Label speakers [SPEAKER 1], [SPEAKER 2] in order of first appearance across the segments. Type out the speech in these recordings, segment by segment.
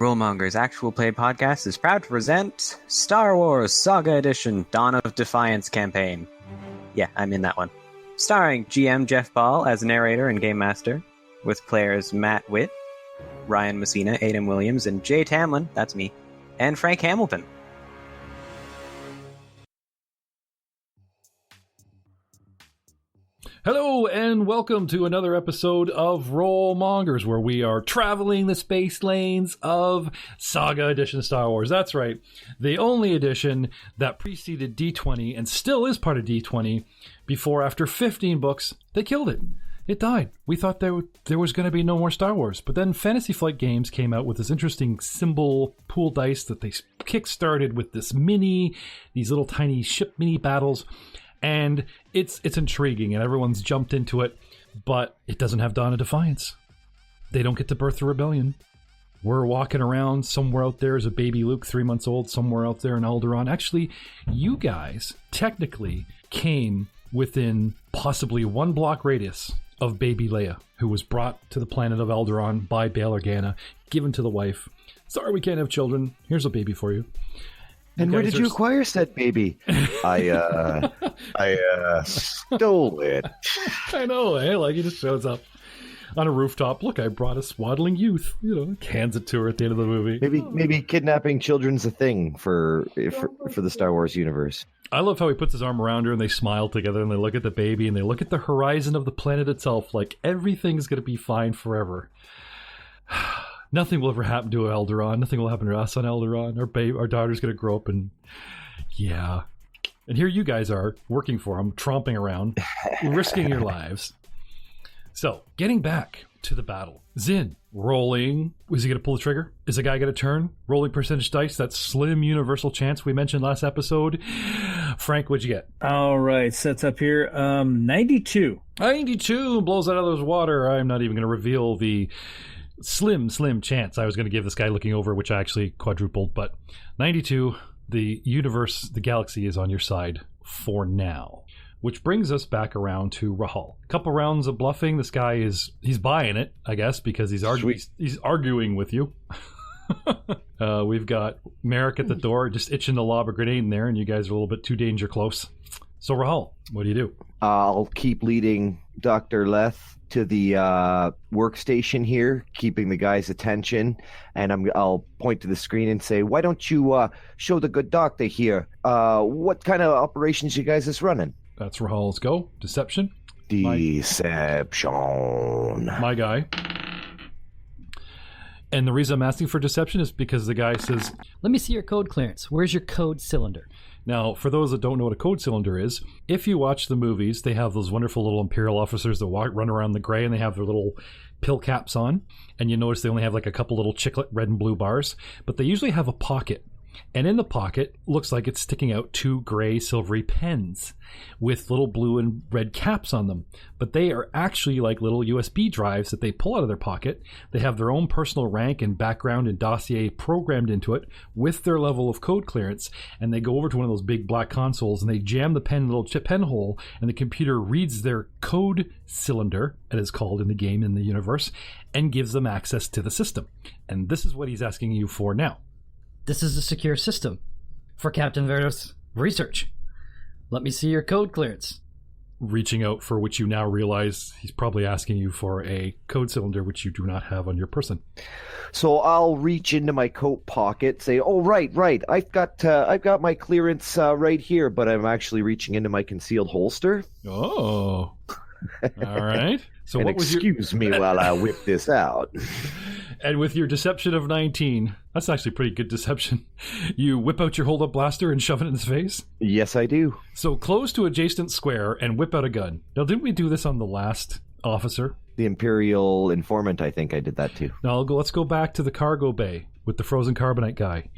[SPEAKER 1] Rulemonger's Actual Play Podcast is proud to present Star Wars Saga Edition Dawn of Defiance campaign. Yeah, I'm in that one. Starring GM Jeff Ball as narrator and game master, with players Matt Witt, Ryan Messina, Aidan Williams, and Jay Tamlin, that's me, and Frank Hamilton.
[SPEAKER 2] Hello and welcome to another episode of Rollmongers, where we are traveling the space lanes of Saga Edition Star Wars. That's right, the only edition that preceded D20 and still is part of D20 before, after 15 books, they killed it. It died. We thought there was going to be no more Star Wars, but then Fantasy Flight Games came out with this interesting symbol pool dice that they kick-started with these little tiny ship mini battles. And it's intriguing, and everyone's jumped into it, but it doesn't have Dawn of Defiance. They don't get to birth the rebellion. We're walking around. Somewhere out there is a baby Luke, 3 months old, somewhere out there in Alderaan. Actually, you guys technically came within possibly 1 block radius of baby Leia, who was brought to the planet of Alderaan by Bail Organa, given to the wife. Sorry we can't have children. Here's a baby for you.
[SPEAKER 3] And where did you acquire said baby? I stole it.
[SPEAKER 2] I know, eh? Like, he just shows up on a rooftop. Look, I brought a swaddling youth. You know, hands it to her at the end of the movie.
[SPEAKER 3] Maybe kidnapping children's a thing for the Star Wars universe.
[SPEAKER 2] I love how he puts his arm around her and they smile together and they look at the baby and they look at the horizon of the planet itself like everything's going to be fine forever. Nothing will ever happen to Alderaan. Nothing will happen to us on Alderaan. Our daughter's going to grow up and... yeah. And here you guys are, working for him, tromping around, risking your lives. So, getting back to the battle. Zin, rolling. Is he going to pull the trigger? Is the guy going to turn? Rolling percentage dice, that slim universal chance we mentioned last episode. Frank, what'd you get?
[SPEAKER 4] All right, sets up here. 92.
[SPEAKER 2] 92 blows out of those water. I'm not even going to reveal the... slim chance I was going to give this guy looking over, which I actually quadrupled, but 92, the universe, the galaxy is on your side for now. Which brings us back around to Rahal. A couple rounds of bluffing. This guy he's buying it, I guess, because he's arguing with you. We've got Merrick at the door, just itching to lob a grenade in there, and you guys are a little bit too danger close. So Rahal, what do you do?
[SPEAKER 3] I'll keep leading Dr. Leth to the workstation here, keeping the guy's attention, and I'll point to the screen and say, why don't you show the good doctor here what kind of operations you guys is running?
[SPEAKER 2] That's Rahal's go. Deception.
[SPEAKER 3] Deception.
[SPEAKER 2] My guy. And the reason I'm asking for deception is because the guy says,
[SPEAKER 5] let me see your code clearance. Where's your code cylinder?
[SPEAKER 2] Now, for those that don't know what a code cylinder is, if you watch the movies, they have those wonderful little Imperial officers that run around the gray, and they have their little pill caps on. And you notice they only have like a couple little chiclet red and blue bars, but they usually have a pocket. And in the pocket, looks like it's sticking out 2 gray silvery pens with little blue and red caps on them. But they are actually like little USB drives that they pull out of their pocket. They have their own personal rank and background and dossier programmed into it with their level of code clearance. And they go over to one of those big black consoles and they jam the pen in a little chip pen hole, and the computer reads their code cylinder, it is called in the game, in the universe, and gives them access to the system. And this is what he's asking you for now.
[SPEAKER 5] This is a secure system for Captain Verdos research. Let me see your code clearance.
[SPEAKER 2] Reaching out for which you now realize he's probably asking you for a code cylinder, which you do not have on your person.
[SPEAKER 3] So I'll reach into my coat pocket, say, "Oh, right. I've got my clearance right here," but I'm actually reaching into my concealed holster.
[SPEAKER 2] Oh, all right. So
[SPEAKER 3] and
[SPEAKER 2] what was
[SPEAKER 3] excuse me while I whip this out.
[SPEAKER 2] And with your deception of 19, that's actually pretty good deception. You whip out your hold-up blaster and shove it in his face?
[SPEAKER 3] Yes, I do.
[SPEAKER 2] So close to adjacent square and whip out a gun. Now, didn't we do this on the last officer?
[SPEAKER 3] The Imperial informant, I think I did that too.
[SPEAKER 2] Now, let's go back to the cargo bay with the frozen carbonite guy.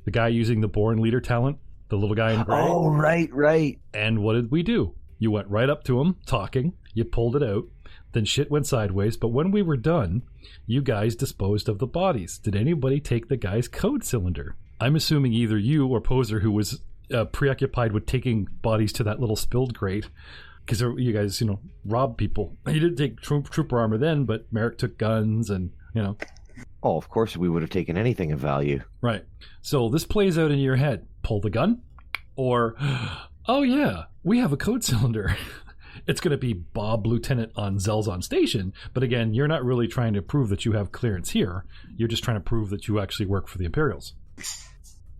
[SPEAKER 2] The guy using the Born leader talent, the little guy in gray.
[SPEAKER 3] Oh, right.
[SPEAKER 2] And what did we do? You went right up to him, talking. You pulled it out. Then shit went sideways, but when we were done, you guys disposed of the bodies. Did anybody take the guy's code cylinder? I'm assuming either you or Poser, who was preoccupied with taking bodies to that little spilled grate, because you guys, robbed people. You didn't take trooper armor then, but Merrick took guns and,
[SPEAKER 3] Oh, of course we would have taken anything of value.
[SPEAKER 2] Right. So this plays out in your head. Pull the gun, or, oh yeah, we have a code cylinder. It's going to be Bob Lieutenant on Zelzon Station, but again, you're not really trying to prove that you have clearance here. You're just trying to prove that you actually work for the Imperials.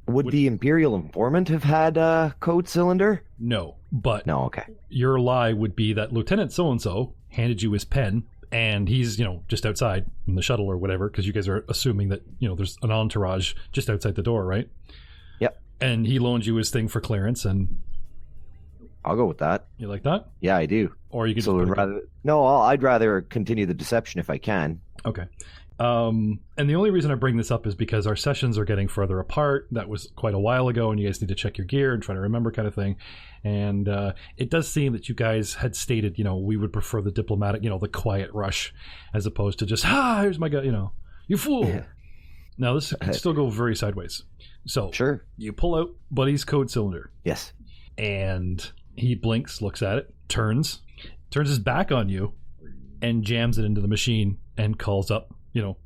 [SPEAKER 3] Would the Imperial informant have had a code cylinder?
[SPEAKER 2] No, but
[SPEAKER 3] No, okay.
[SPEAKER 2] your lie would be that Lieutenant so-and-so handed you his pen, and he's, just outside in the shuttle or whatever, because you guys are assuming that, there's an entourage just outside the door, right?
[SPEAKER 3] Yep.
[SPEAKER 2] And he loaned you his thing for clearance, and...
[SPEAKER 3] I'll go with that.
[SPEAKER 2] You like that?
[SPEAKER 3] Yeah, I do.
[SPEAKER 2] Or you could
[SPEAKER 3] So I'd rather continue the deception if I can.
[SPEAKER 2] Okay. And the only reason I bring this up is because our sessions are getting further apart. That was quite a while ago, and you guys need to check your gear and try to remember kind of thing. And it does seem that you guys had stated, we would prefer the diplomatic, the quiet rush, as opposed to just, here's my guy, you fool.
[SPEAKER 3] Yeah.
[SPEAKER 2] Now, this can still go very sideways. So,
[SPEAKER 3] Sure.
[SPEAKER 2] You pull out Buddy's code cylinder.
[SPEAKER 3] Yes.
[SPEAKER 2] And he blinks, looks at it, turns his back on you, and jams it into the machine and calls up,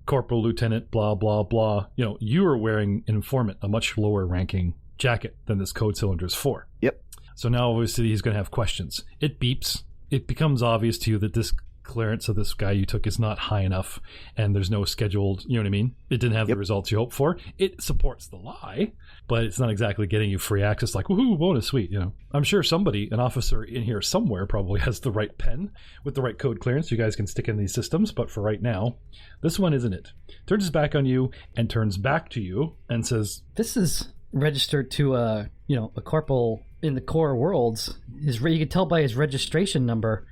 [SPEAKER 2] Corporal Lieutenant, blah, blah, blah. You are wearing an informant, a much lower ranking jacket than this code cylinder is for.
[SPEAKER 3] Yep.
[SPEAKER 2] So now obviously he's going to have questions. It beeps. It becomes obvious to you that this clearance of this guy you took is not high enough, and there's no scheduled, you know what I mean? It didn't have the results you hoped for. It supports the lie, but it's not exactly getting you free access like, woohoo, bonus, sweet, I'm sure somebody, an officer in here somewhere, probably has the right pen with the right code clearance you guys can stick in these systems, but for right now, this one isn't it. Turns his back on you and turns back to you and says,
[SPEAKER 5] This is registered to a corporal in the core worlds. You can tell by his registration number,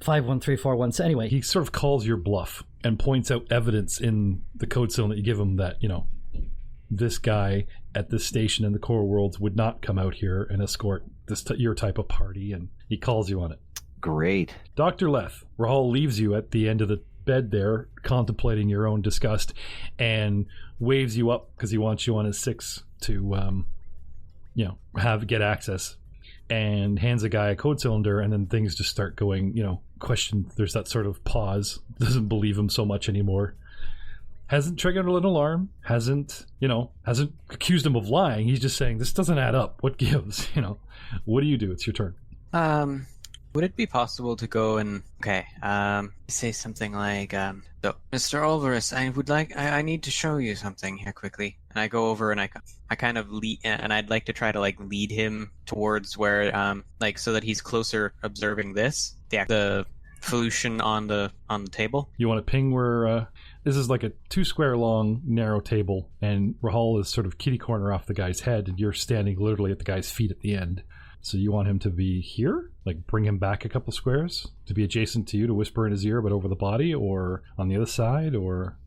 [SPEAKER 5] 51341. So anyway,
[SPEAKER 2] he sort of calls your bluff and points out evidence in the code cylinder that you give him that, this guy at this station in the core worlds would not come out here and escort your type of party, and he calls you on it.
[SPEAKER 3] Great.
[SPEAKER 2] Dr. Leth, Rahal leaves you at the end of the bed there, contemplating your own disgust, and waves you up because he wants you on his 6 to, get access, and hands a guy a code cylinder, and then things just start going, question. There's that sort of pause. Doesn't believe him so much anymore. Hasn't triggered an alarm. Hasn't accused him of lying. He's just saying, this doesn't add up. What gives? What do you do? It's your turn.
[SPEAKER 1] Would it be possible to go and say something like, so, Mr. Olvarez, I need to show you something here quickly. And I go over and I kind of lead, and I'd like to try to lead him towards where, so that he's closer observing this, the solution on the table.
[SPEAKER 2] You want to ping where, this is like a 2 square long, narrow table, and Rahal is sort of kitty corner off the guy's head, and you're standing literally at the guy's feet at the end. So you want him to be here? Bring him back a couple squares? To be adjacent to you, to whisper in his ear, but over the body? Or on the other side? Or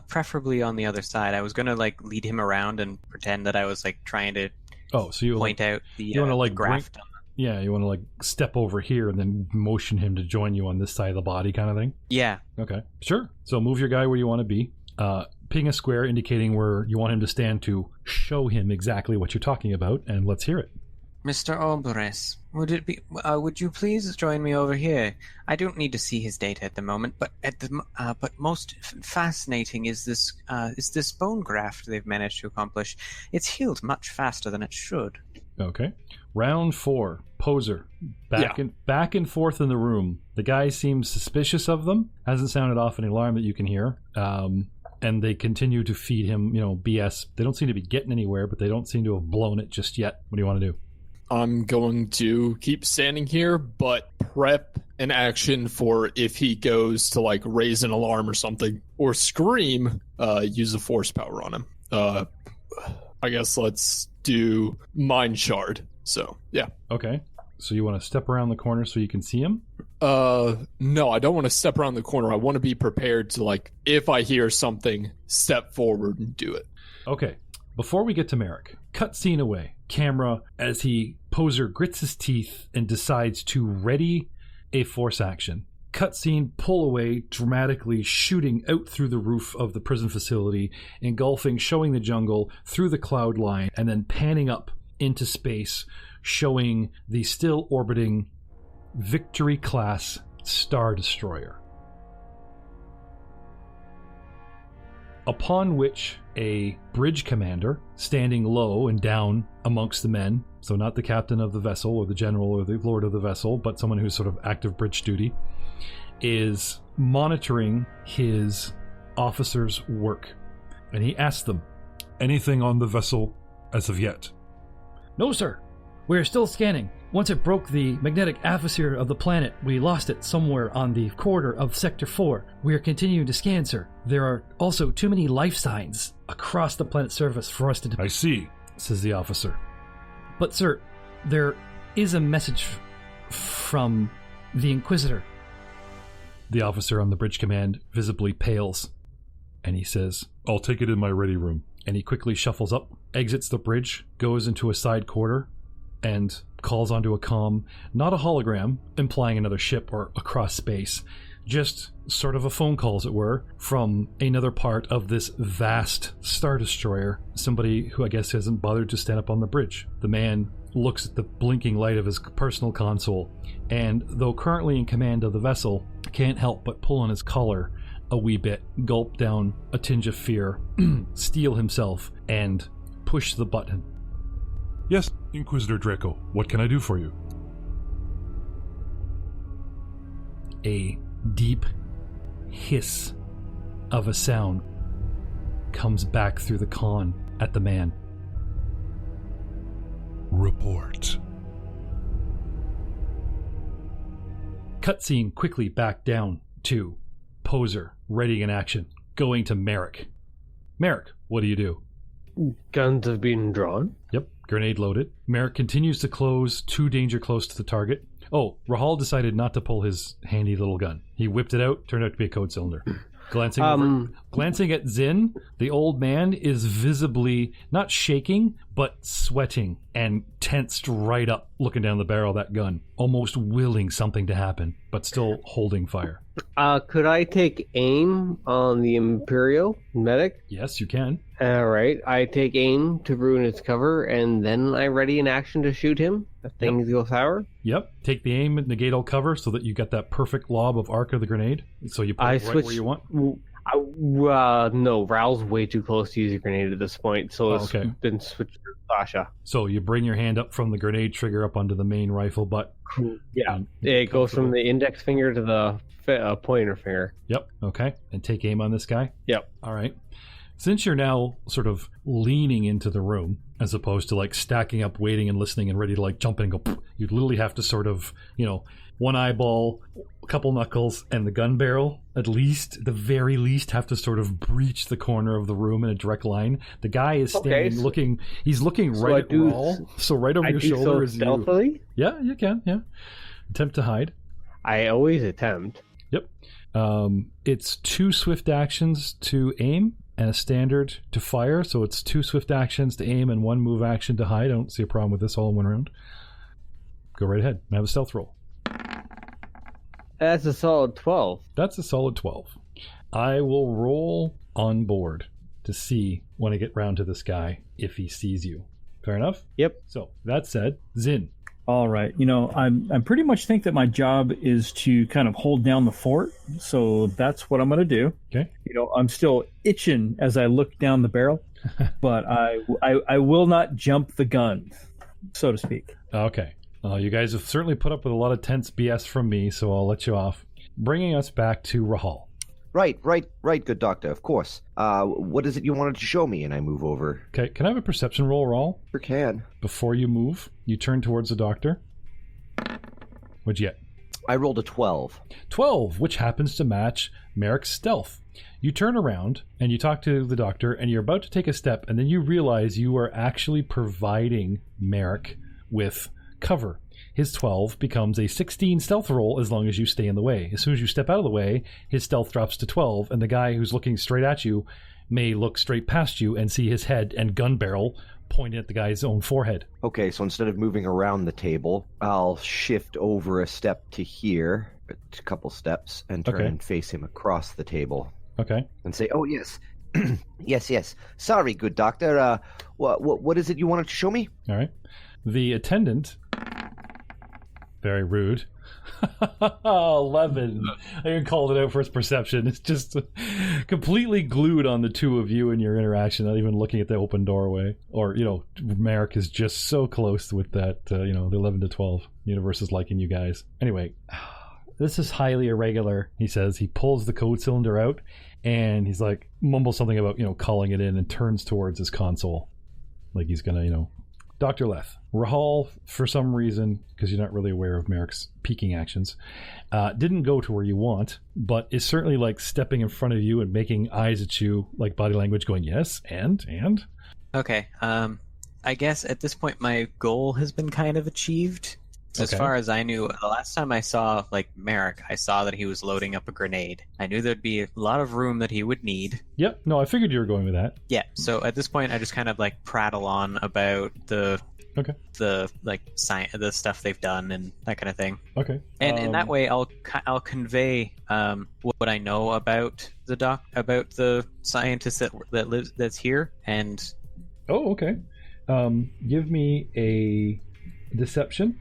[SPEAKER 1] preferably on the other side. I was going to, lead him around and pretend that I was, trying to point out the
[SPEAKER 2] you want to
[SPEAKER 1] graft.
[SPEAKER 2] Yeah, you want to, step over here and then motion him to join you on this side of the body kind of thing?
[SPEAKER 1] Yeah.
[SPEAKER 2] Okay, sure. So move your guy where you want to be. Ping a square indicating where you want him to stand to show him exactly what you're talking about, and let's hear it.
[SPEAKER 1] Mr. Olvarez, would you please join me over here? I don't need to see his data at the moment, but most fascinating is this bone graft they've managed to accomplish. It's healed much faster than it should.
[SPEAKER 2] Okay. Round 4. Poser. Back and forth in the room. The guy seems suspicious of them. Hasn't sounded off any alarm that you can hear. And they continue to feed him, BS. They don't seem to be getting anywhere, but they don't seem to have blown it just yet. What do you want to do?
[SPEAKER 6] I'm going to keep standing here, but prep an action for if he goes to raise an alarm or something or scream, use a force power on him. I guess let's do Mind Shard. So, yeah.
[SPEAKER 2] Okay. So you want to step around the corner so you can see him?
[SPEAKER 6] No, I don't want to step around the corner. I want to be prepared to, if I hear something, step forward and do it.
[SPEAKER 2] Okay. Before we get to Merrick, cut scene away. Camera as Poser grits his teeth and decides to ready a force action. Cutscene, pull away, dramatically shooting out through the roof of the prison facility, engulfing, showing the jungle through the cloud line, and then panning up into space, showing the still orbiting Victory-class Star Destroyer. upon which a bridge commander, standing low and down amongst the men, so not the captain of the vessel or the general or the lord of the vessel, but someone who's sort of active bridge duty, is monitoring his officers' work. And he asks them, "Anything on the vessel as of yet?"
[SPEAKER 5] "No, sir. We are still scanning. Once it broke the magnetic atmosphere of the planet, we lost it somewhere on the corridor of Sector 4. We are continuing to scan, sir. There are also too many life signs across the planet's surface for us to..."
[SPEAKER 2] "I see," says the officer.
[SPEAKER 5] "But, sir, there is a message from the Inquisitor."
[SPEAKER 2] The officer on the bridge command visibly pales, and he says, "I'll take it in my ready room." And he quickly shuffles up, exits the bridge, goes into a side quarter, and calls onto a comm, not a hologram implying another ship or across space, just sort of a phone call, as it were, from another part of this vast Star Destroyer, somebody who I guess hasn't bothered to stand up on the bridge. The man looks at the blinking light of his personal console, and though currently in command of the vessel, can't help but pull on his collar a wee bit, gulp down a tinge of fear, steel himself, and push the button.
[SPEAKER 7] "Yes, Inquisitor Draco, what can I do for you?"
[SPEAKER 2] A deep hiss of a sound comes back through the con at the man.
[SPEAKER 7] "Report."
[SPEAKER 2] Cutscene quickly back down to Poser, ready in action, going to Merrick. "Merrick, what do you do?"
[SPEAKER 8] Guns have been drawn.
[SPEAKER 2] Yep, grenade loaded. Merrick continues to close, too danger close to the target. Oh, Rahal decided not to pull his handy little gun. He whipped it out, turned out to be a code cylinder. Glancing at Zin, the old man is visibly not shaking, but sweating and tensed right up, looking down the barrel of that gun, almost willing something to happen, but still holding fire.
[SPEAKER 8] Could I take aim on the Imperial medic?
[SPEAKER 2] Yes, you can.
[SPEAKER 8] All right. I take aim to ruin its cover, and then I ready in action to shoot him if things go sour.
[SPEAKER 2] Yep. Take the aim, negate all cover, so that you got that perfect lob of arc of the grenade. So you put it right where you want.
[SPEAKER 8] No, Raul's way too close to use a grenade at this point, so then switch to Sasha.
[SPEAKER 2] So you bring your hand up from the grenade trigger up onto the main rifle butt.
[SPEAKER 8] Yeah, it goes from the index finger to the pointer finger.
[SPEAKER 2] Yep. Okay. And take aim on this guy?
[SPEAKER 8] Yep.
[SPEAKER 2] All right. Since you're now sort of leaning into the room, as opposed to like stacking up, waiting and listening and ready to like jump in and go, you literally have to sort of, one eyeball, a couple knuckles, and the gun barrel, at the very least, have to sort of breach the corner of the room in a direct line. The guy is standing he's looking right at Raul, so right over your shoulder is
[SPEAKER 8] stealthily?
[SPEAKER 2] you. Yeah, you can, yeah. Attempt to hide.
[SPEAKER 8] I always attempt.
[SPEAKER 2] Yep. It's 2 swift actions to aim and a standard to fire, so it's 2 swift actions to aim and 1 move action to hide. I don't see a problem with this all in one round. Go right ahead and have a stealth roll.
[SPEAKER 8] That's a solid 12.
[SPEAKER 2] That's a solid 12. I will roll on board to see when I get round to this guy if he sees you. Fair enough?
[SPEAKER 8] Yep.
[SPEAKER 2] So, that said, Zin.
[SPEAKER 4] All right. I'm pretty much think that my job is to kind of hold down the fort. So that's what I'm going to do.
[SPEAKER 2] Okay.
[SPEAKER 4] I'm still itching as I look down the barrel, but I will not jump the gun, so to speak.
[SPEAKER 2] Okay. You guys have certainly put up with a lot of tense BS from me, so I'll let you off. Bringing us back to Rahal.
[SPEAKER 3] Right, good doctor, of course. What is it you wanted to show me? And I move over.
[SPEAKER 2] Okay, can I have a perception roll, Rahal?
[SPEAKER 3] Sure can.
[SPEAKER 2] Before you move, you turn towards the doctor. What'd you get?
[SPEAKER 3] I rolled a 12.
[SPEAKER 2] 12, which happens to match Merrick's stealth. You turn around, and you talk to the doctor, and you're about to take a step, and then you realize you are actually providing Merrick with cover. His 12 becomes a 16 stealth roll as long as you stay in the way. As soon as you step out of the way, his stealth drops to 12, and the guy who's looking straight at you may look straight past you and see his head and gun barrel pointing at the guy's own forehead.
[SPEAKER 3] Okay, so instead of moving around the table, I'll shift over a step to here, a couple steps, and turn and face him across the table.
[SPEAKER 2] Okay.
[SPEAKER 3] And say, oh, yes. yes. Sorry, good doctor. What is it you wanted to show me?
[SPEAKER 2] All right. The attendant... Very rude. 11. I even called it out for his perception. It's just completely glued on the two of you in your interaction, not even looking at the open doorway. Or, Merrick is just so close with that, the 11 to 12. Universe is liking you guys. Anyway, this is highly irregular, he says. He pulls the code cylinder out, and he's like, mumbles something about, calling it in, and turns towards his console. Like he's gonna, Dr. Leth. Rahal, for some reason, because you're not really aware of Merrick's peeking actions, didn't go to where you want, but is certainly like stepping in front of you and making eyes at you, like body language going, yes, and?
[SPEAKER 1] Okay, I guess at this point my goal has been kind of achieved. So
[SPEAKER 2] Okay.
[SPEAKER 1] As far as I knew, the last time I saw, Merrick, I saw that he was loading up a grenade. I knew there'd be a lot of room that he would need.
[SPEAKER 2] Yep, no, I figured you were going with that.
[SPEAKER 1] Yeah, so at this point I just kind of, prattle on about the the stuff they've done and that kind of thing.
[SPEAKER 2] Okay.
[SPEAKER 1] And in that way, I'll convey what I know about the scientist that's here. And
[SPEAKER 2] Oh, okay. Give me a deception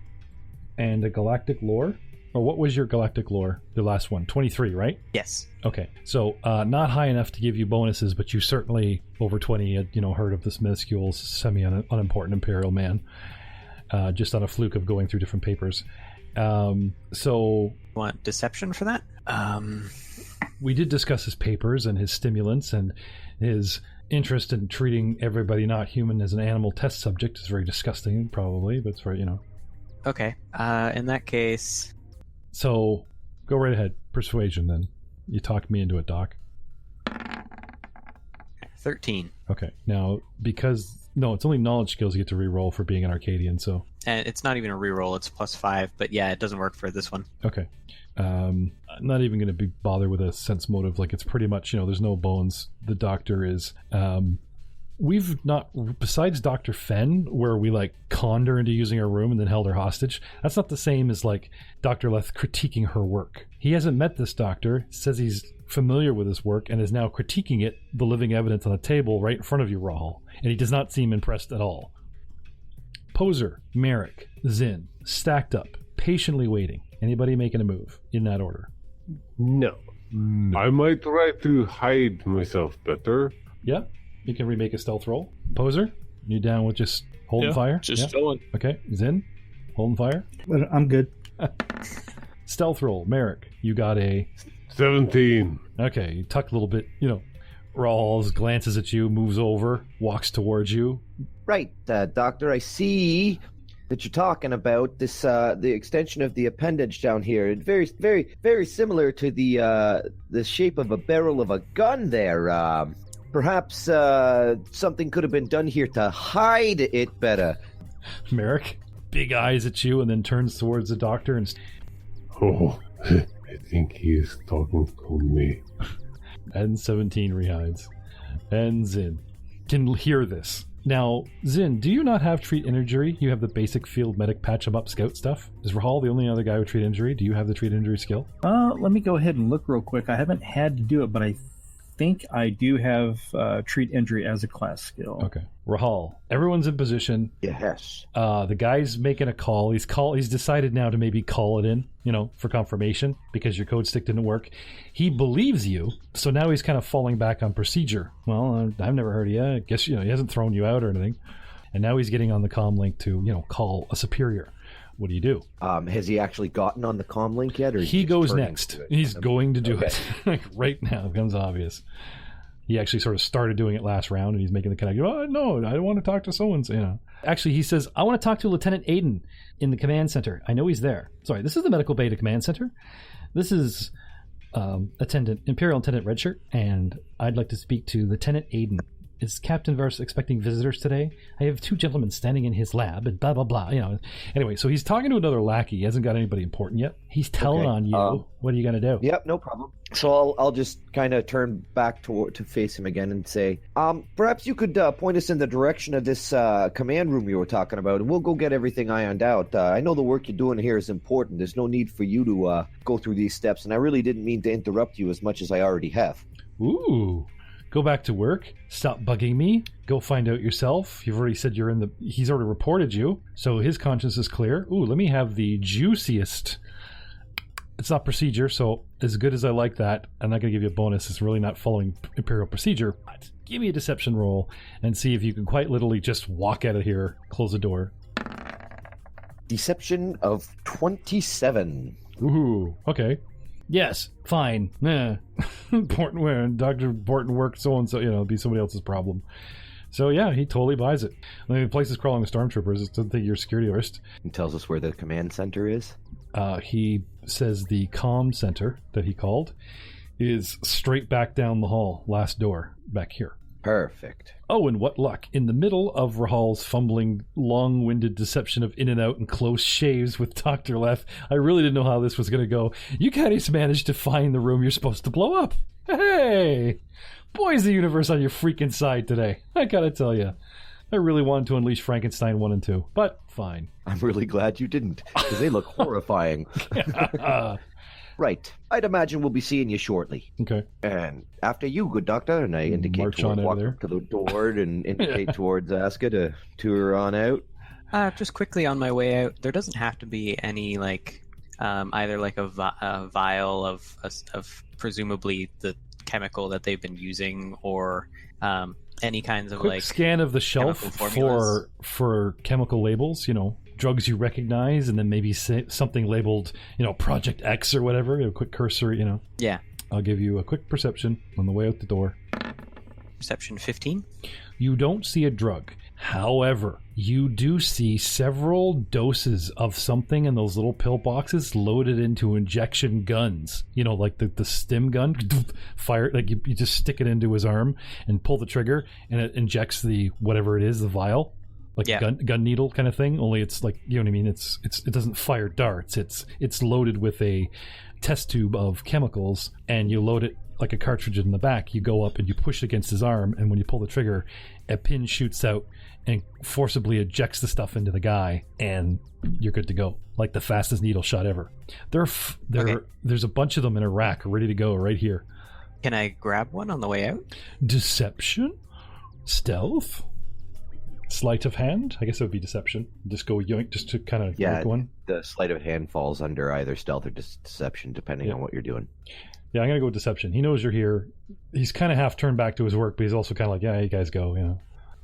[SPEAKER 2] and a galactic lore. Or what was your galactic lore? The last one, 23, right?
[SPEAKER 1] yes,
[SPEAKER 2] Okay, so not high enough to give you bonuses, but you certainly over 20 had heard of this minuscule, semi-unimportant Imperial man, just on a fluke of going through different papers. So
[SPEAKER 1] want deception for that?
[SPEAKER 2] we did discuss his papers and his stimulants, and his interest in treating everybody not human as an animal test subject is very disgusting, probably, but it's very
[SPEAKER 1] Okay. In that case,
[SPEAKER 2] So go right ahead. Persuasion, then. You talked me into it, Doc.
[SPEAKER 1] 13.
[SPEAKER 2] Okay. Now, no, it's only knowledge skills you get to re-roll for being an Arcadian, so...
[SPEAKER 1] And it's not even a reroll, it's +5, but yeah, it doesn't work for this one.
[SPEAKER 2] Okay. I'm not even going to be bothered with a sense motive. It's pretty much, there's no bones. The doctor is... we've not... Besides Dr. Fenn, where we, conned her into using her room and then held her hostage, that's not the same as, Dr. Leth critiquing her work. He hasn't met this doctor, says he's familiar with his work, and is now critiquing it, the living evidence on a table right in front of you, Rahal. And he does not seem impressed at all. Poser, Merrick, Zinn, stacked up, patiently waiting. Anybody making a move in that order?
[SPEAKER 8] No.
[SPEAKER 9] I might try to hide myself better.
[SPEAKER 2] Yeah, you can remake a stealth roll. Poser, you down with just holding fire?
[SPEAKER 6] Just
[SPEAKER 2] Yeah.
[SPEAKER 6] chilling.
[SPEAKER 2] Okay, Zinn, holding fire.
[SPEAKER 4] But I'm good.
[SPEAKER 2] Stealth roll, Merrick, you got a...
[SPEAKER 9] 17.
[SPEAKER 2] Okay, you tuck a little bit, Rawls glances at you, moves over, walks towards you.
[SPEAKER 3] Right, Doctor, I see that you're talking about this, the extension of the appendage down here. It's very, very, very similar to the shape of a barrel of a gun there. Perhaps something could have been done here to hide it better.
[SPEAKER 2] Merrick, big eyes at you, and then turns towards the doctor and...
[SPEAKER 9] Oh, I think he is talking to me.
[SPEAKER 2] And 17 rehides. And Zinn can hear this. Now, Zinn, do you not have treat injury? You have the basic field medic patch 'em up scout stuff. Is Rahal the only other guy with treat injury? Do you have the treat injury skill?
[SPEAKER 4] Let me go ahead and look real quick. I haven't had to do it, but I think I do have treat injury as a class skill.
[SPEAKER 2] Okay. Rahal, everyone's in position.
[SPEAKER 3] Yes.
[SPEAKER 2] The guy's making a call. He's decided now to maybe call it in, for confirmation, because your code stick didn't work. He believes you, so now he's kind of falling back on procedure. Well, I've never heard of you. I guess, he hasn't thrown you out or anything. And now he's getting on the comm link to, call a superior. What do you do?
[SPEAKER 3] Has he actually gotten on the comm link yet? Or
[SPEAKER 2] He
[SPEAKER 3] just
[SPEAKER 2] goes
[SPEAKER 3] turning
[SPEAKER 2] next.
[SPEAKER 3] to it?
[SPEAKER 2] He's going to do
[SPEAKER 3] Okay.
[SPEAKER 2] it. Right now, it becomes obvious. He actually sort of started doing it last round, and he's making the connection. Oh, no, I want to talk to so-and-so, Actually, he says, I want to talk to Lieutenant Aiden in the command center. I know he's there. Sorry, this is the Medical Beta Command Center. This is Imperial Attendant Redshirt, and I'd like to speak to Lieutenant Aiden. Is Captain Vars expecting visitors today? I have 2 gentlemen standing in his lab, and blah, blah, blah. Anyway, so he's talking to another lackey. He hasn't got anybody important yet. He's telling on you. What are you going to do?
[SPEAKER 3] Yep, no problem. So I'll just kind of turn back to face him again and say, perhaps you could point us in the direction of this command room you were talking about, and we'll go get everything ironed out. I know the work you're doing here is important. There's no need for you to go through these steps, and I really didn't mean to interrupt you as much as I already have.
[SPEAKER 2] Ooh. Go back to work. Stop bugging me. Go find out yourself. You've already said he's already reported you, so his conscience is clear. Ooh, let me have the juiciest it's not procedure, so as good as I like that, I'm not going to give you a bonus. It's really not following Imperial procedure. But give me a deception roll and see if you can quite literally just walk out of here, close the door.
[SPEAKER 3] Deception of 27.
[SPEAKER 2] Ooh, okay. Yes, fine. Important where Dr. Important work, so-and-so, it'll be somebody else's problem. So yeah, he totally buys it. I mean, the place is crawling with stormtroopers. It doesn't think you're a security risk.
[SPEAKER 3] He tells us where the command center is.
[SPEAKER 2] He says the comm center that he called is straight back down the hall, last door, back here.
[SPEAKER 3] Perfect.
[SPEAKER 2] Oh, and what luck. In the middle of Rahal's fumbling, long-winded deception of in and out and close shaves with Dr. Leff, I really didn't know how this was going to go. You guys managed to find the room you're supposed to blow up. Hey! Boy's the universe on your freaking side today. I gotta tell you. I really wanted to unleash Frankenstein 1 and 2, but fine.
[SPEAKER 3] I'm really glad you didn't, because they look horrifying. Right. I'd imagine we'll be seeing you shortly.
[SPEAKER 2] Okay.
[SPEAKER 3] And after you, good doctor, and I indicate
[SPEAKER 2] March
[SPEAKER 3] toward
[SPEAKER 2] on out
[SPEAKER 3] walk
[SPEAKER 2] there.
[SPEAKER 3] up to the door and indicate towards Aska to tour on out.
[SPEAKER 1] Just quickly on my way out, there doesn't have to be any either a vial of presumably the chemical that they've been using, or any kinds of
[SPEAKER 2] Quick scan of the shelf for chemical labels, drugs you recognize, and then maybe something labeled, Project X or whatever, a quick cursor,
[SPEAKER 1] Yeah.
[SPEAKER 2] I'll give you a quick perception on the way out the door.
[SPEAKER 1] Perception 15.
[SPEAKER 2] You don't see a drug. However, you do see several doses of something in those little pill boxes loaded into injection guns. Like the stim gun, fire, like you just stick it into his arm and pull the trigger, and it injects the whatever it is, the vial. Like a gun needle kind of thing, only it's like, you know what I mean? It doesn't fire darts. It's loaded with a test tube of chemicals, and you load it like a cartridge in the back. You go up and you push against his arm, and when you pull the trigger, a pin shoots out and forcibly ejects the stuff into the guy, and you're good to go. Like the fastest needle shot ever. There's a bunch of them in a rack ready to go right here.
[SPEAKER 1] Can I grab one on the way out?
[SPEAKER 2] Deception? Stealth? Sleight of hand? I guess it would be deception. Just go yoink, just to kind of yoink one.
[SPEAKER 3] The sleight of hand falls under either stealth or deception, depending on what you're doing.
[SPEAKER 2] Yeah, I'm going to go deception. He knows you're here. He's kind of half turned back to his work, but he's also kind of like, yeah, you guys go,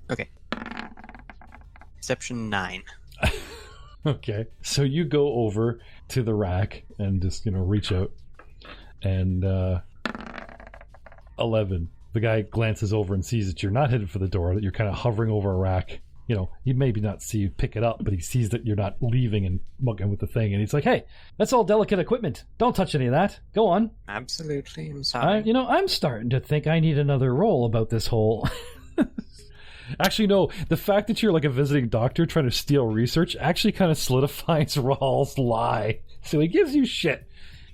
[SPEAKER 1] Okay. Deception 9.
[SPEAKER 2] Okay. So you go over to the rack and just, reach out. And 11. The guy glances over and sees that you're not headed for the door, that you're kind of hovering over a rack. He maybe not see you pick it up, but he sees that you're not leaving and mucking with the thing, and he's like, hey, that's all delicate equipment. Don't touch any of that. Go on.
[SPEAKER 1] Absolutely. I'm sorry.
[SPEAKER 5] I'm starting to think I need another role about this whole...
[SPEAKER 2] Actually, no. The fact that you're like a visiting doctor trying to steal research actually kind of solidifies Rahal's lie. So he gives you shit.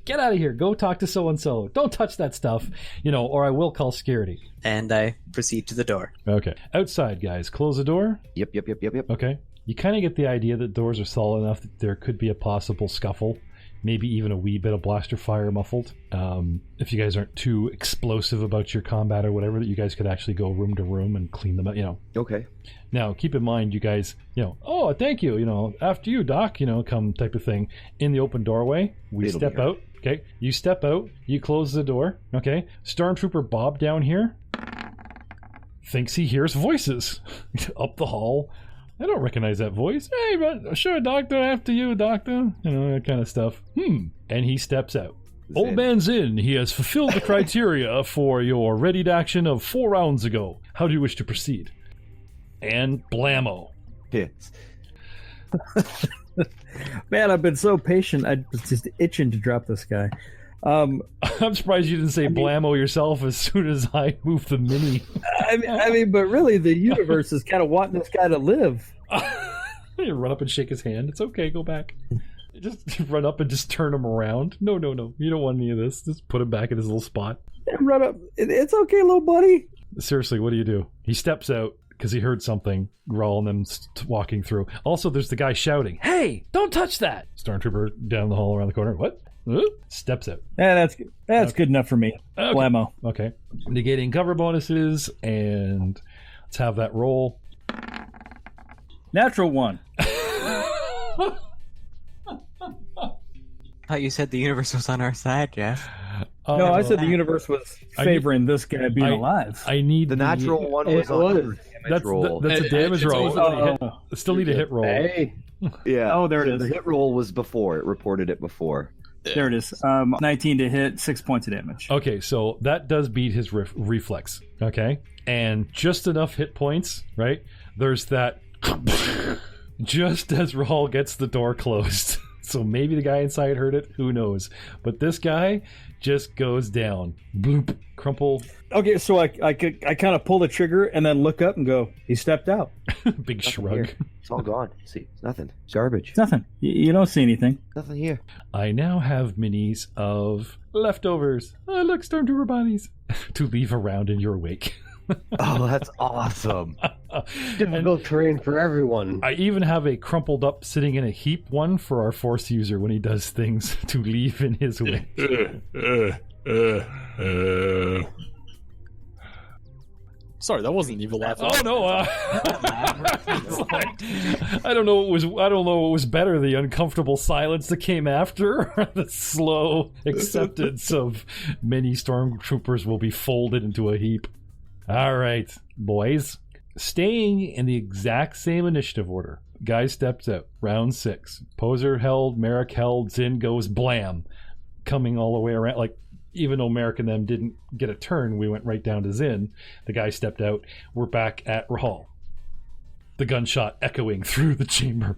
[SPEAKER 2] Get out of here. Go talk to so-and-so. Don't touch that stuff, or I will call security.
[SPEAKER 1] And I proceed to the door.
[SPEAKER 2] Okay. Outside, guys. Close the door.
[SPEAKER 3] Yep.
[SPEAKER 2] Okay. You kind of get the idea that doors are solid enough that there could be a possible scuffle. Maybe even a wee bit of blaster fire muffled. If you guys aren't too explosive about your combat or whatever, that you guys could actually go room to room and clean them out,
[SPEAKER 3] Okay.
[SPEAKER 2] Now, keep in mind, you guys, oh, thank you, after you, Doc, come type of thing. In the open doorway, we step out. Okay, you step out, you close the door, okay? Stormtrooper Bob down here thinks he hears voices up the hall. I don't recognize that voice. Hey, but sure, Doctor, after you, Doctor. That kind of stuff. And he steps out. Old man's in. He has fulfilled the criteria for your readied action of 4 rounds ago. How do you wish to proceed? And blammo.
[SPEAKER 3] Yes.
[SPEAKER 4] Man, I've been so patient. I was just itching to drop this guy.
[SPEAKER 2] I'm surprised you didn't say blammo yourself as soon as I moved the mini.
[SPEAKER 4] I mean, but really, the universe is kind of wanting this guy to live.
[SPEAKER 2] You run up and shake his hand. It's okay. Go back. Just run up and just turn him around. No. You don't want any of this. Just put him back in his little spot.
[SPEAKER 4] Run up. It's okay, little buddy.
[SPEAKER 2] Seriously, what do? He steps out because he heard something. Rahl and them walking through. Also, there's the guy shouting, "Hey, don't touch that!" Stormtrooper down the hall around the corner. What? Steps out.
[SPEAKER 4] Yeah, that's good. That's good enough for me.
[SPEAKER 2] Okay.
[SPEAKER 4] Blammo.
[SPEAKER 2] Okay. Negating cover bonuses, and let's have that roll.
[SPEAKER 4] Natural 1.
[SPEAKER 1] thought you said the universe was on our side, Jeff.
[SPEAKER 4] No, I said the universe was favoring this guy being alive.
[SPEAKER 2] I need
[SPEAKER 3] The natural one was on the damage roll.
[SPEAKER 2] That's a damage roll. Still need a hit roll.
[SPEAKER 8] Hey.
[SPEAKER 3] Yeah.
[SPEAKER 4] Oh, there it is.
[SPEAKER 3] The hit roll was before. It reported it before.
[SPEAKER 4] There it is. 19 to hit, 6 points of damage.
[SPEAKER 2] Okay, so that does beat his reflex. Okay, and just enough hit points, right? There's that just as Rahal gets the door closed. So maybe the guy inside heard it. Who knows? But this guy just goes down. Bloop. Crumple.
[SPEAKER 4] Okay, so I kind of pull the trigger and then look up and go, he stepped out.
[SPEAKER 2] Big
[SPEAKER 3] Nothing
[SPEAKER 2] shrug.
[SPEAKER 3] here. It's all gone. See, it's nothing. It's garbage.
[SPEAKER 4] It's nothing. You don't see anything.
[SPEAKER 3] Nothing here.
[SPEAKER 2] I now have minis of leftovers. Oh, look, Stormtrooper bodies. To leave around in your wake.
[SPEAKER 3] Oh, that's awesome.
[SPEAKER 8] Difficult terrain for everyone.
[SPEAKER 2] I even have a crumpled up sitting in a heap one for our Force user when he does things to leave in his wake.
[SPEAKER 6] Sorry, that wasn't evil laughing.
[SPEAKER 2] Oh no! I don't know. I don't know what was better: the uncomfortable silence that came after, or the slow acceptance of many stormtroopers will be folded into a heap. All right, boys. Staying in the exact same initiative order. Guy steps out. Round 6. Poser held. Merrick held. Zin goes blam. Coming all the way around. Like, even though Merrick and them didn't get a turn, we went right down to Zin. The guy stepped out. We're back at Rahal. The gunshot echoing through the chamber.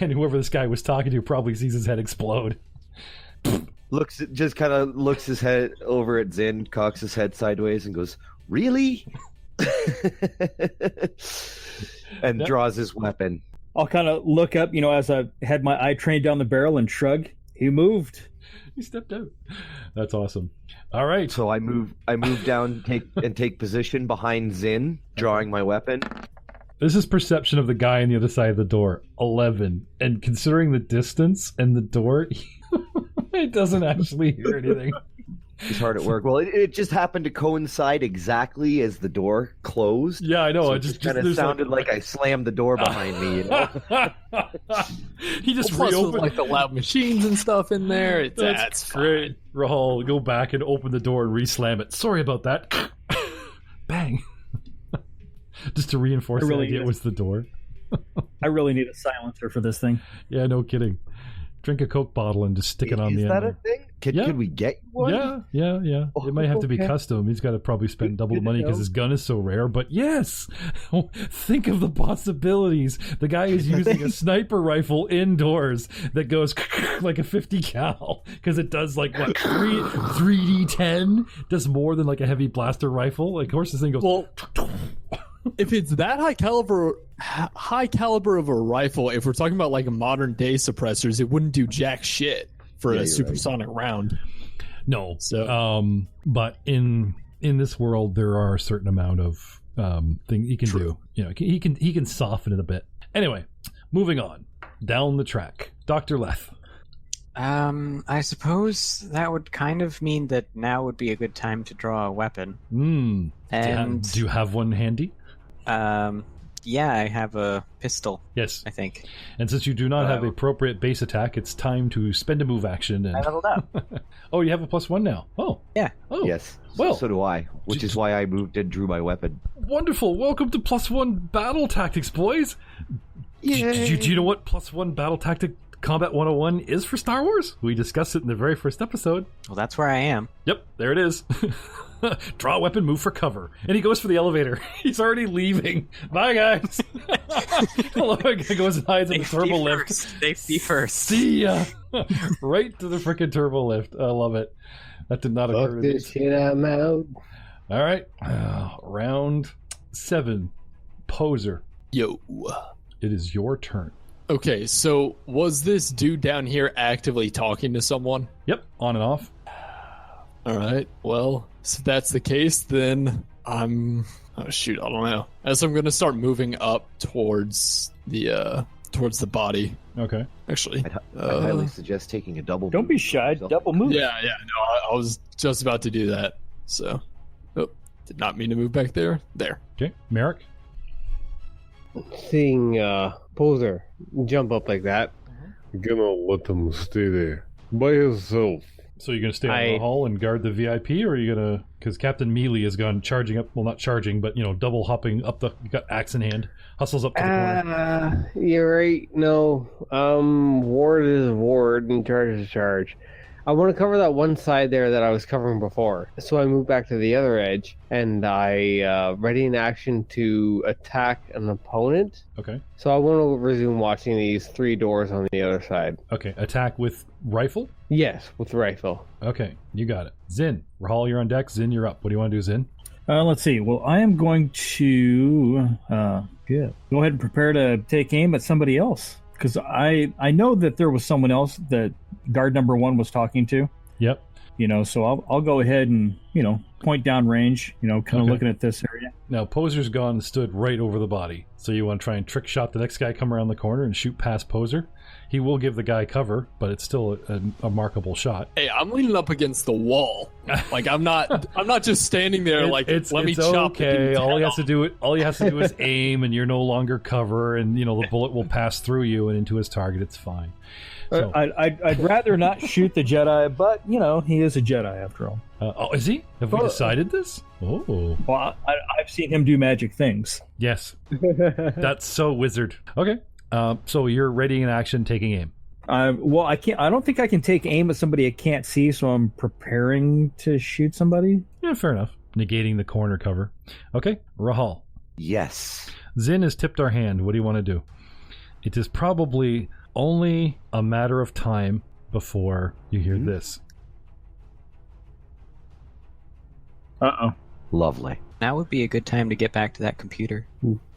[SPEAKER 2] And whoever this guy was talking to probably sees his head explode.
[SPEAKER 3] Just kind of looks his head over at Zin, cocks his head sideways, and goes, "Really?" And draws his weapon.
[SPEAKER 4] I'll kind of look up, as I had my eye trained down the barrel and shrug. He moved.
[SPEAKER 2] He stepped out. That's awesome. All right.
[SPEAKER 3] So I move down, take position behind Zin, drawing my weapon.
[SPEAKER 2] This is perception of the guy on the other side of the door. 11. And considering the distance and the door, it doesn't actually hear anything.
[SPEAKER 3] He's hard at work. Well, it just happened to coincide exactly as the door closed.
[SPEAKER 2] Yeah, I know.
[SPEAKER 3] So
[SPEAKER 2] it just
[SPEAKER 3] kind of sounded like I slammed the door behind me.
[SPEAKER 2] He just
[SPEAKER 6] Plus
[SPEAKER 2] reopened.
[SPEAKER 6] with, like the loud machines and stuff in there. That's
[SPEAKER 2] great. Rahal, go back and open the door and re-slam it. Sorry about that. Bang. Just to reinforce the idea it was the door.
[SPEAKER 4] I really need a silencer for this thing.
[SPEAKER 2] Yeah, no kidding. Drink a Coke bottle and just stick it on the end.
[SPEAKER 3] Is that a thing? Could we get one?
[SPEAKER 2] Yeah. It might have to be custom. He's got to probably spend double the money because his gun is so rare. But yes, think of the possibilities. The guy is using a sniper rifle indoors that goes like a 50 cal because it does like what 3d10 does more than like a heavy blaster rifle. Like, of course, this thing goes.
[SPEAKER 6] Well, if it's that high caliber of a rifle, if we're talking about like a modern day suppressors, it wouldn't do jack shit for a supersonic round.
[SPEAKER 2] No.
[SPEAKER 6] So,
[SPEAKER 2] but in this world, there are a certain amount of things he can do. He can soften it a bit. Anyway, moving on down the track. Dr. Leth.
[SPEAKER 1] I suppose that would kind of mean that now would be a good time to draw a weapon. And
[SPEAKER 2] do you have one handy?
[SPEAKER 1] Yeah, I have a pistol.
[SPEAKER 2] Yes,
[SPEAKER 1] I think.
[SPEAKER 2] And since you do not have appropriate base attack, it's time to spend a move action. And...
[SPEAKER 1] I leveled up.
[SPEAKER 2] Oh, you have a +1 now. Oh,
[SPEAKER 1] yeah.
[SPEAKER 2] Oh,
[SPEAKER 3] yes.
[SPEAKER 2] Well,
[SPEAKER 3] so do I, which is why I moved and drew my weapon.
[SPEAKER 2] Wonderful. Welcome to +1 battle tactics, boys. Do you know what +1 battle tactic Combat 101 is for Star Wars? We discussed it in the very first episode.
[SPEAKER 1] Well, that's where I am.
[SPEAKER 2] Yep, there it is. Draw a weapon, move for cover. And he goes for the elevator. He's already leaving. Bye, guys. Hello, he goes and hides in the turbo lift.
[SPEAKER 1] Safety first.
[SPEAKER 2] See ya. Right to the frickin' turbo lift. I love it. That did not occur to me.
[SPEAKER 8] Fuck this shit, I'm out.
[SPEAKER 2] All right. Round 7. Poser.
[SPEAKER 6] Yo.
[SPEAKER 2] It is your turn.
[SPEAKER 6] Okay, so was this dude down here actively talking to someone?
[SPEAKER 2] Yep, on and off.
[SPEAKER 6] All right, well, if that's the case, then I'm... Oh, shoot, I don't know. As I'm going to start moving up towards the body.
[SPEAKER 2] Okay.
[SPEAKER 6] Actually.
[SPEAKER 3] I'd highly suggest taking a double
[SPEAKER 4] Don't
[SPEAKER 3] move.
[SPEAKER 4] be shy. Double move.
[SPEAKER 6] Yeah, no, I was just about to do that. So, did not mean to move back there. There.
[SPEAKER 2] Okay, Merrick.
[SPEAKER 8] Seeing Poser jump up like that.
[SPEAKER 9] You're gonna let them stay there. By himself.
[SPEAKER 2] So you're going to stay on the hall and guard the VIP, or are you going to... Because Captain Mealy has gone charging up... Well, not charging, but, double hopping up the... You got axe in hand. Hustles up to the corner.
[SPEAKER 8] You're right. No. Ward is Ward and charge is charge. I want to cover that one side there that I was covering before. So I move back to the other edge, and I ready an action to attack an opponent.
[SPEAKER 2] Okay.
[SPEAKER 8] So I want to resume watching these 3 doors on the other side.
[SPEAKER 2] Okay. Attack with rifle?
[SPEAKER 8] Yes, with rifle.
[SPEAKER 2] Okay. You got it. Zin. Rahal, you're on deck. Zin, you're up. What do you want to do, Zin?
[SPEAKER 4] Let's see. Well, I am going to go ahead and prepare to take aim at somebody else. Because I know that there was someone else that guard number 1 was talking to.
[SPEAKER 2] Yep.
[SPEAKER 4] So I'll go ahead and, point down range, kind of looking at this area.
[SPEAKER 2] Now, Poser's gone and stood right over the body. So you want to try and trick shot the next guy, come around the corner and shoot past Poser. He will give the guy cover, but it's still a markable shot.
[SPEAKER 6] Hey, I'm leaning up against the wall. Like I'm not just standing there let me chop.
[SPEAKER 2] Okay, all he has to do is aim, and you're no longer cover, and the bullet will pass through you and into his target. It's fine. So,
[SPEAKER 4] I'd rather not shoot the Jedi, but he is a Jedi after all.
[SPEAKER 2] Is he? Have we decided this? Oh,
[SPEAKER 4] well, I've seen him do magic things.
[SPEAKER 2] Yes, that's so wizard. Okay. So you're ready in action, taking aim.
[SPEAKER 4] Well, I can't. I don't think I can take aim at somebody I can't see, so I'm preparing to shoot somebody.
[SPEAKER 2] Yeah, fair enough. Negating the corner cover. Okay, Rahal.
[SPEAKER 3] Yes.
[SPEAKER 2] Zin has tipped our hand. What do you want to do? It is probably only a matter of time before you hear this.
[SPEAKER 4] Uh-oh.
[SPEAKER 3] Lovely.
[SPEAKER 1] Now would be a good time to get back to that computer.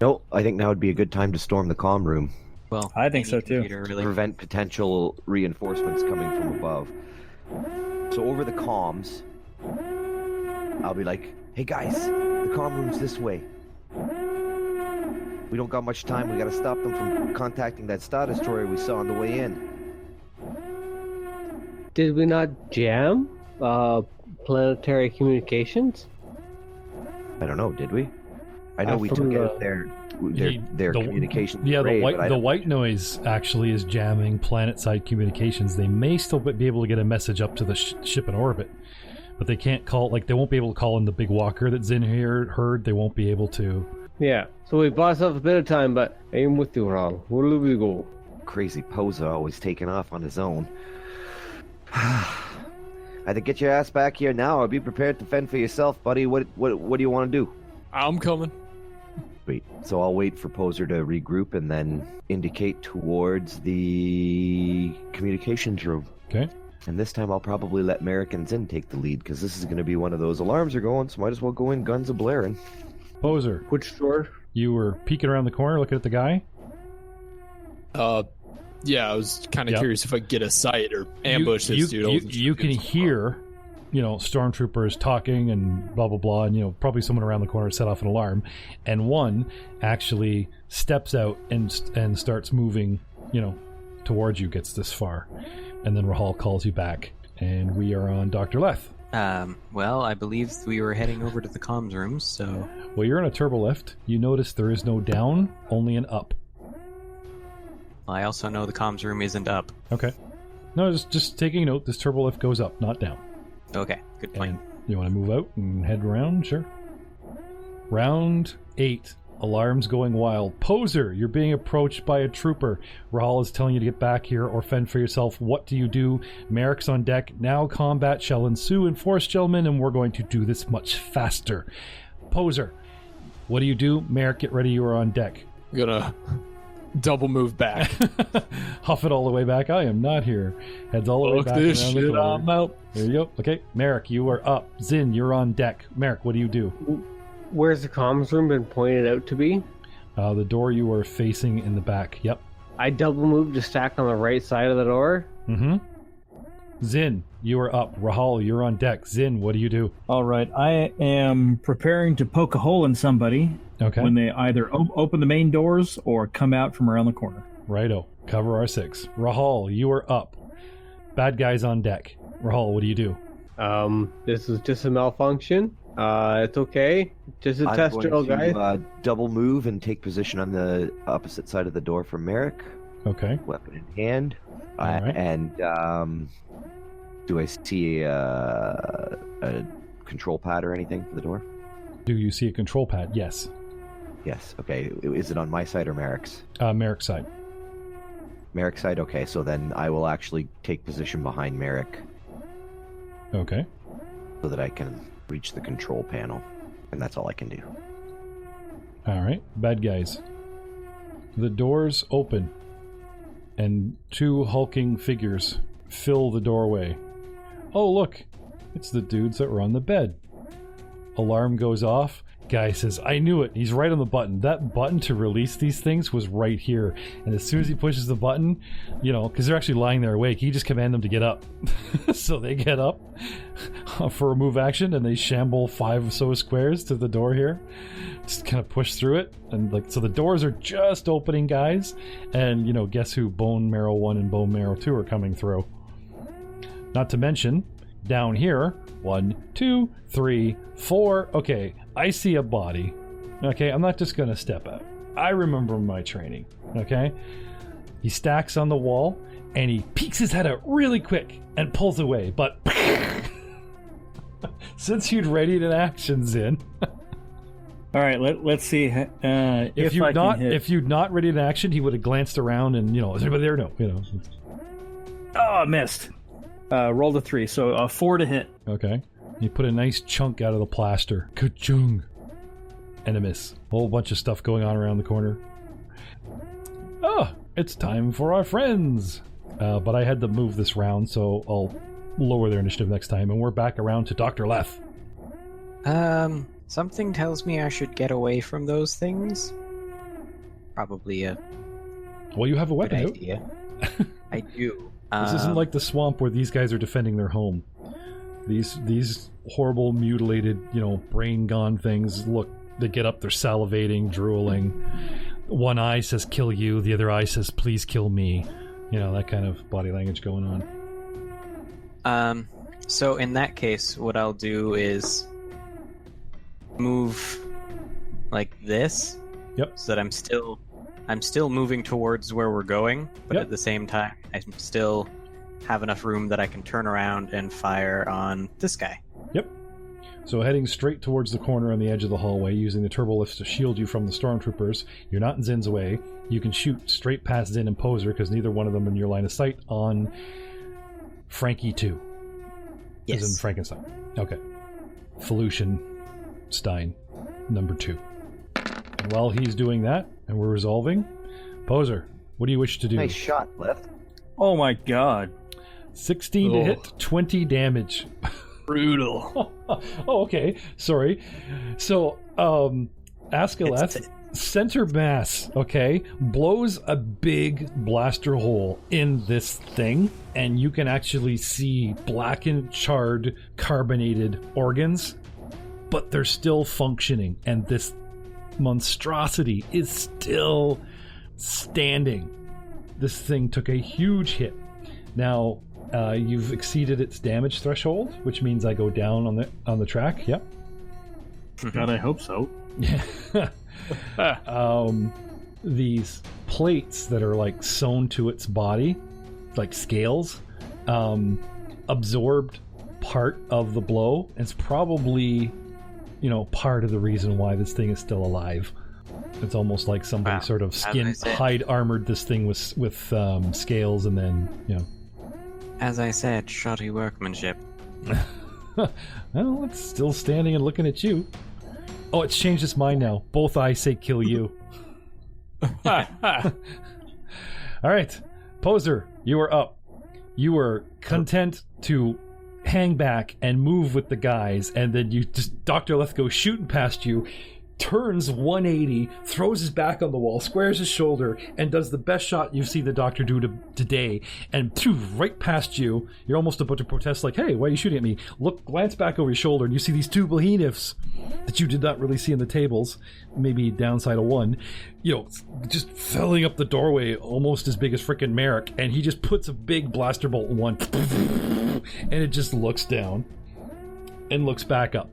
[SPEAKER 3] No, I think now would be a good time to storm the comm room.
[SPEAKER 1] Well,
[SPEAKER 4] I think so too.
[SPEAKER 1] Really.
[SPEAKER 3] Prevent potential reinforcements coming from above. So over the comms, I'll be like, hey guys, the comm room's this way. We don't got much time. We got to stop them from contacting that Star Destroyer we saw on the way in.
[SPEAKER 8] Did we not jam planetary communications?
[SPEAKER 3] I don't know, did we? I know we took out their communications.
[SPEAKER 2] Yeah,
[SPEAKER 3] array,
[SPEAKER 2] the white noise actually is jamming planet-side communications. They may still be able to get a message up to the ship in orbit, but they can't call. They won't be able to call in the big walker that's in here. Heard they won't be able to.
[SPEAKER 8] Yeah, so we bought ourselves a bit of time, but I'm with you, Ron. Where do we go?
[SPEAKER 3] Crazy Poser always taking off on his own. Either get your ass back here now or be prepared to fend for yourself, buddy. What do you want to do?
[SPEAKER 6] I'm coming.
[SPEAKER 3] Wait, so I'll wait for Poser to regroup and then indicate towards the communications room.
[SPEAKER 2] Okay.
[SPEAKER 3] And this time I'll probably let Merrick and Zin take the lead, because this is going to be one of those alarms are going, so might as well go in guns a-blaring.
[SPEAKER 2] Poser.
[SPEAKER 8] Which door?
[SPEAKER 2] You were peeking around the corner looking at the guy?
[SPEAKER 6] Yeah, I was kind of curious if I could get a sight or ambush this dude.
[SPEAKER 2] You can hear, stormtroopers talking and blah, blah, blah, and, probably someone around the corner set off an alarm. And one actually steps out and starts moving, towards you, gets this far. And then Rahal calls you back, and we are on Dr. Leth.
[SPEAKER 1] Well, I believe we were heading over to the comms rooms, so...
[SPEAKER 2] Well, you're on a turbo lift. You notice there is no down, only an up.
[SPEAKER 1] I also know the comms room isn't up.
[SPEAKER 2] Okay. No, just taking note, this turbo lift goes up, not down.
[SPEAKER 1] Okay, good point.
[SPEAKER 2] And you want to move out and head around? Sure. Round 8. Alarms going wild. Poser, you're being approached by a trooper. Rahal is telling you to get back here or fend for yourself. What do you do? Merrick's on deck. Now combat shall ensue. Enforce, gentlemen, and we're going to do this much faster. Poser, what do you do? Merrick, get ready. You are on deck.
[SPEAKER 6] I'm gonna double move back.
[SPEAKER 2] Huff it all the way back. I am not here. Heads all the way back
[SPEAKER 6] this
[SPEAKER 2] around
[SPEAKER 6] shit,
[SPEAKER 2] the corner.
[SPEAKER 6] I'm out.
[SPEAKER 2] There you go. Okay, Merrick, you are up. Zin, you're on deck. Merrick, what do you do?
[SPEAKER 8] Where's the comms room been pointed out to be?
[SPEAKER 2] The door you are facing in the back. Yep.
[SPEAKER 8] I double move to stack on the right side of the door.
[SPEAKER 2] Mm-hmm. Zin, you are up. Rahal, you're on deck. Zin, what do you do?
[SPEAKER 4] All right, I am preparing to poke a hole in somebody when they either open the main doors or come out from around the corner.
[SPEAKER 2] Righto. Cover R6. Rahal, you are up. Bad guys on deck. Rahal, what do you do?
[SPEAKER 8] This is just a malfunction. It's okay. Just a test drill, guys.
[SPEAKER 3] Double move and take position on the opposite side of the door from Merrick.
[SPEAKER 2] Okay.
[SPEAKER 3] weapon in hand.
[SPEAKER 2] All right.
[SPEAKER 3] And do I see a control pad or anything for the door?
[SPEAKER 2] Do you see a control pad? Yes.
[SPEAKER 3] Yes. Okay. Is it on my side or Merrick's?
[SPEAKER 2] Merrick's side.
[SPEAKER 3] Merrick's side? Okay, so then I will actually take position behind Merrick
[SPEAKER 2] Okay.
[SPEAKER 3] so that I can reach the control panel. And that's all I can do.
[SPEAKER 2] All right. Bad guys. The doors open, and two hulking figures fill the doorway. Oh, look. It's the dudes that were on the bed. Alarm goes off. Guy says, I knew it. He's right on the button. That button to release these things was right here. And as soon as he pushes the button, because they're actually lying there awake, he just commands them to get up. So they get up for a move action, and they shamble 5 or so squares to the door here. Just kind of push through it. And so the doors are just opening, guys. And, guess who? Bone Marrow 1 and Bone Marrow 2 are coming through. Not to mention, down here, 1, 2, 3, 4. Okay, I see a body. Okay, I'm not just gonna step out. I remember my training. Okay, he stacks on the wall and he peeks his head out really quick and pulls away. But since you'd readied an actions in,
[SPEAKER 4] All right, let's see if
[SPEAKER 2] you'd not readied an action, he would have glanced around and is anybody there? No,
[SPEAKER 4] Oh, missed. Rolled a 3, so 4 to hit.
[SPEAKER 2] Okay. You put a nice chunk out of the plaster. Ka-chung! And a miss. Whole bunch of stuff going on around the corner. It's time for our friends! But I had to move this round, so I'll lower their initiative next time, and we're back around to Dr. Leth.
[SPEAKER 1] Something tells me I should get away from those things. Probably a
[SPEAKER 2] Well, you have a
[SPEAKER 1] good
[SPEAKER 2] weapon out.
[SPEAKER 1] idea. I do.
[SPEAKER 2] This isn't like the swamp where these guys are defending their home. These horrible, mutilated, brain gone things, look, they get up, they're salivating, drooling. One eye says, kill you, the other eye says, please kill me. That kind of body language going on.
[SPEAKER 1] So in that case, what I'll do is move like this.
[SPEAKER 2] Yep.
[SPEAKER 1] So that I'm still moving towards where we're going, but
[SPEAKER 2] Yep.
[SPEAKER 1] at the same time, I still have enough room that I can turn around and fire on this guy.
[SPEAKER 2] Yep. So heading straight towards the corner on the edge of the hallway, using the turbo lifts to shield you from the stormtroopers. You're not in Zin's way. You can shoot straight past Zin and Poser because neither one of them are in your line of sight on Frankie 2.
[SPEAKER 1] Yes.
[SPEAKER 2] As in Frankenstein. Okay. Felucian Stein, number 2. And while he's doing that, and we're resolving, Poser, what do you wish to do?
[SPEAKER 3] Nice shot, Left.
[SPEAKER 4] Oh my god.
[SPEAKER 2] 16 to hit, 20 damage.
[SPEAKER 6] Brutal.
[SPEAKER 2] Oh, okay. Sorry. So, Askaleth, center mass, okay, blows a big blaster hole in this thing, and you can actually see blackened, charred, carbonated organs, but they're still functioning, and this monstrosity is still standing. This thing took a huge hit. Now, you've exceeded its damage threshold, which means I go down on the track. Yep.
[SPEAKER 4] God, I hope so.
[SPEAKER 2] These plates that are like sewn to its body, like scales, absorbed part of the blow. It's probably, part of the reason why this thing is still alive. It's almost like somebody sort of hide armored this thing with scales, and then
[SPEAKER 1] As I said, shoddy workmanship.
[SPEAKER 2] Well, it's still standing and looking at you. Oh, it's changed its mind now. Both eyes say kill you. All right, Poser, you are up. You were content to hang back and move with the guys, and then Dr. Leth goes shooting past you, turns 180, throws his back on the wall, squares his shoulder, and does the best shot you see the Doctor do today, and right past you. You're almost about to protest, like, hey, why are you shooting at me? Glance back over your shoulder, and you see these two behemoths that you did not really see in the tables, maybe downside of one, just filling up the doorway, almost as big as frickin' Merrick, and he just puts a big blaster bolt in one, and it just looks down and looks back up.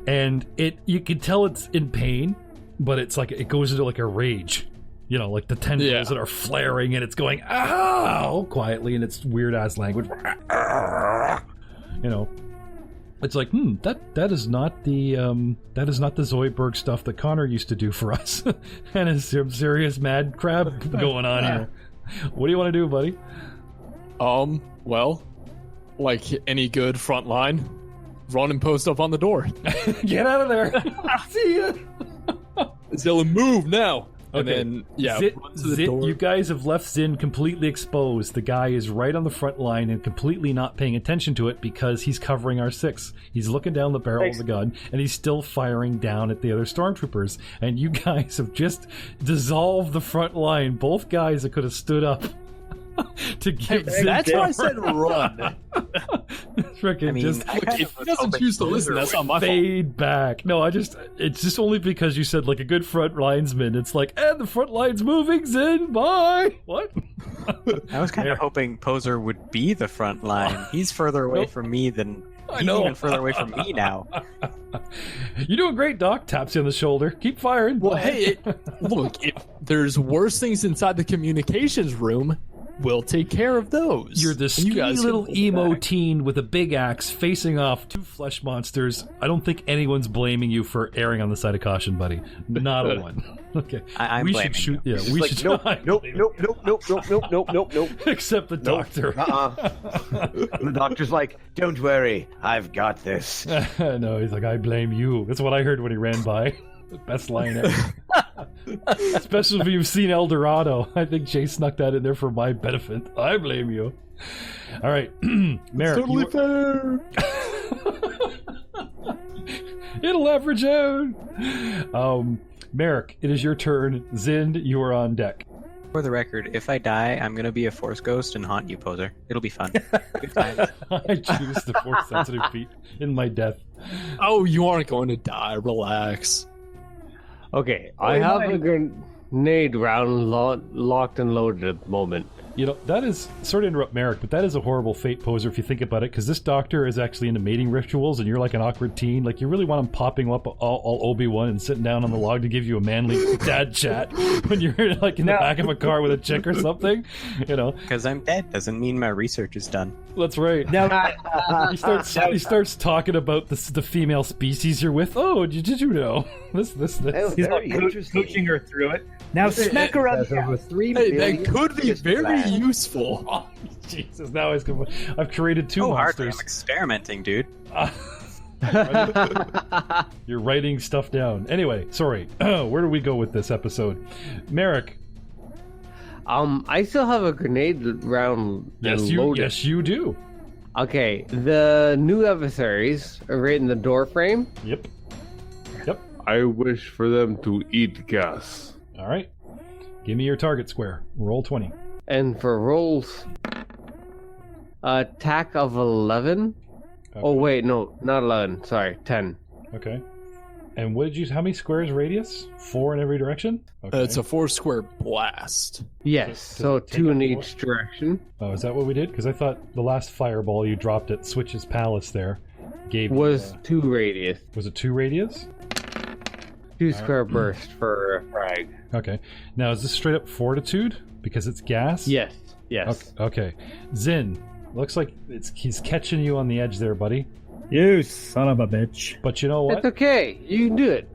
[SPEAKER 2] And you can tell it's in pain, but it's like it goes into like a rage,
[SPEAKER 5] like the tendrils that are flaring and it's going ow quietly in its weird ass language. It's like, that is not the Zoidberg stuff that Connor used to do for us. And is some serious mad crab going on here. What do you want to do, buddy?
[SPEAKER 6] Well, like any good front line, run and post up on the door.
[SPEAKER 5] Get out of there. See ya.
[SPEAKER 6] Zilla, move now.
[SPEAKER 5] Okay.
[SPEAKER 6] And then, run to the
[SPEAKER 5] Zit,
[SPEAKER 6] door.
[SPEAKER 5] you guys have left Zin completely exposed. The guy is right on the front line and completely not paying attention to it because he's covering our 6. He's looking down the barrel of the gun, and he's still firing down at the other stormtroopers. And you guys have just dissolved the front line. Both guys that could have stood up to give Zin
[SPEAKER 6] That's why I said run.
[SPEAKER 5] If
[SPEAKER 6] he doesn't choose to listen, that's not my fault.
[SPEAKER 5] Fade back. No, it's just only because you said like a good front linesman. It's like, and the front line's moving, Zin, bye. What?
[SPEAKER 1] I was kind of hoping Poser would be the front line. He's further away from me than... He's even further away from me now.
[SPEAKER 5] You're doing great, Doc. Taps you on the shoulder. Keep firing.
[SPEAKER 6] Well, hey, look, if there's worse things inside the communications room, we'll take care of those.
[SPEAKER 5] You're the skinny little emo teen with a big axe facing off 2 flesh monsters. I don't think anyone's blaming you for erring on the side of caution, buddy. Not a one. Okay.
[SPEAKER 1] I'm
[SPEAKER 5] we
[SPEAKER 1] blaming
[SPEAKER 5] should shoot.
[SPEAKER 1] you.
[SPEAKER 5] Yeah, we should.
[SPEAKER 3] Nope.
[SPEAKER 5] Except the doctor.
[SPEAKER 3] The doctor's like, don't worry, I've got this.
[SPEAKER 5] No, he's like, I blame you. That's what I heard when he ran by. The best line ever. Especially if you've seen El Dorado. I think Jay snuck that in there for my benefit. I blame you. All right, Merrick.
[SPEAKER 6] Totally fair.
[SPEAKER 5] It'll average out. Merrick, it is your turn. Zind, you are on deck.
[SPEAKER 1] For the record, if I die, I'm going to be a Force Ghost and haunt you, Poser. It'll be fun. Good times.
[SPEAKER 5] I choose the Force sensitive feat in my death.
[SPEAKER 6] Oh, you aren't going to die. Relax.
[SPEAKER 8] Okay, I have a grenade round locked and loaded at the moment.
[SPEAKER 5] That is, sorry to interrupt Merrick, but that is a horrible fate, Poser, if you think about it, because this doctor is actually into mating rituals, and you're like an awkward teen. Like, you really want him popping up all Obi-Wan and sitting down on the log to give you a manly dad chat when you're, like, in the back of a car with a chick or something,
[SPEAKER 1] Because I'm dead doesn't mean my research is done.
[SPEAKER 5] That's right. Now, he starts talking about the female species you're with. Oh, did you know? This.
[SPEAKER 4] He's like coaching her through it. Now smack her on the ass.
[SPEAKER 6] That could be very useful.
[SPEAKER 5] Oh, Jesus, now I've created 2 monsters.
[SPEAKER 1] I'm experimenting, dude.
[SPEAKER 5] You're writing stuff down. Anyway, sorry. Where do we go with this episode? Merrick.
[SPEAKER 8] I still have a grenade round loaded.
[SPEAKER 5] Yes, you do.
[SPEAKER 8] Okay, the new adversaries are right in the door frame.
[SPEAKER 5] Yep.
[SPEAKER 9] I wish for them to eat gas.
[SPEAKER 5] All right. Give me your target square. Roll 20.
[SPEAKER 8] And for rolls, attack of 11.
[SPEAKER 5] Okay.
[SPEAKER 8] Oh wait, no, not 11. Sorry, 10.
[SPEAKER 5] Okay. And what did you? How many squares radius? 4 in every direction. Okay.
[SPEAKER 6] It's a 4-square blast.
[SPEAKER 8] Yes, so 2 in each direction.
[SPEAKER 5] Oh, is that what we did? Because I thought the last fireball you dropped at Switch's Palace there
[SPEAKER 8] was 2 radius.
[SPEAKER 5] Was it 2 radius?
[SPEAKER 8] 2 square burst for a frag.
[SPEAKER 5] Okay. Now, is this straight up fortitude? Because it's gas?
[SPEAKER 8] Yes.
[SPEAKER 5] Okay. Zin, looks like he's catching you on the edge there, buddy.
[SPEAKER 4] You son of a bitch.
[SPEAKER 5] But you know what?
[SPEAKER 8] It's okay. You can do it.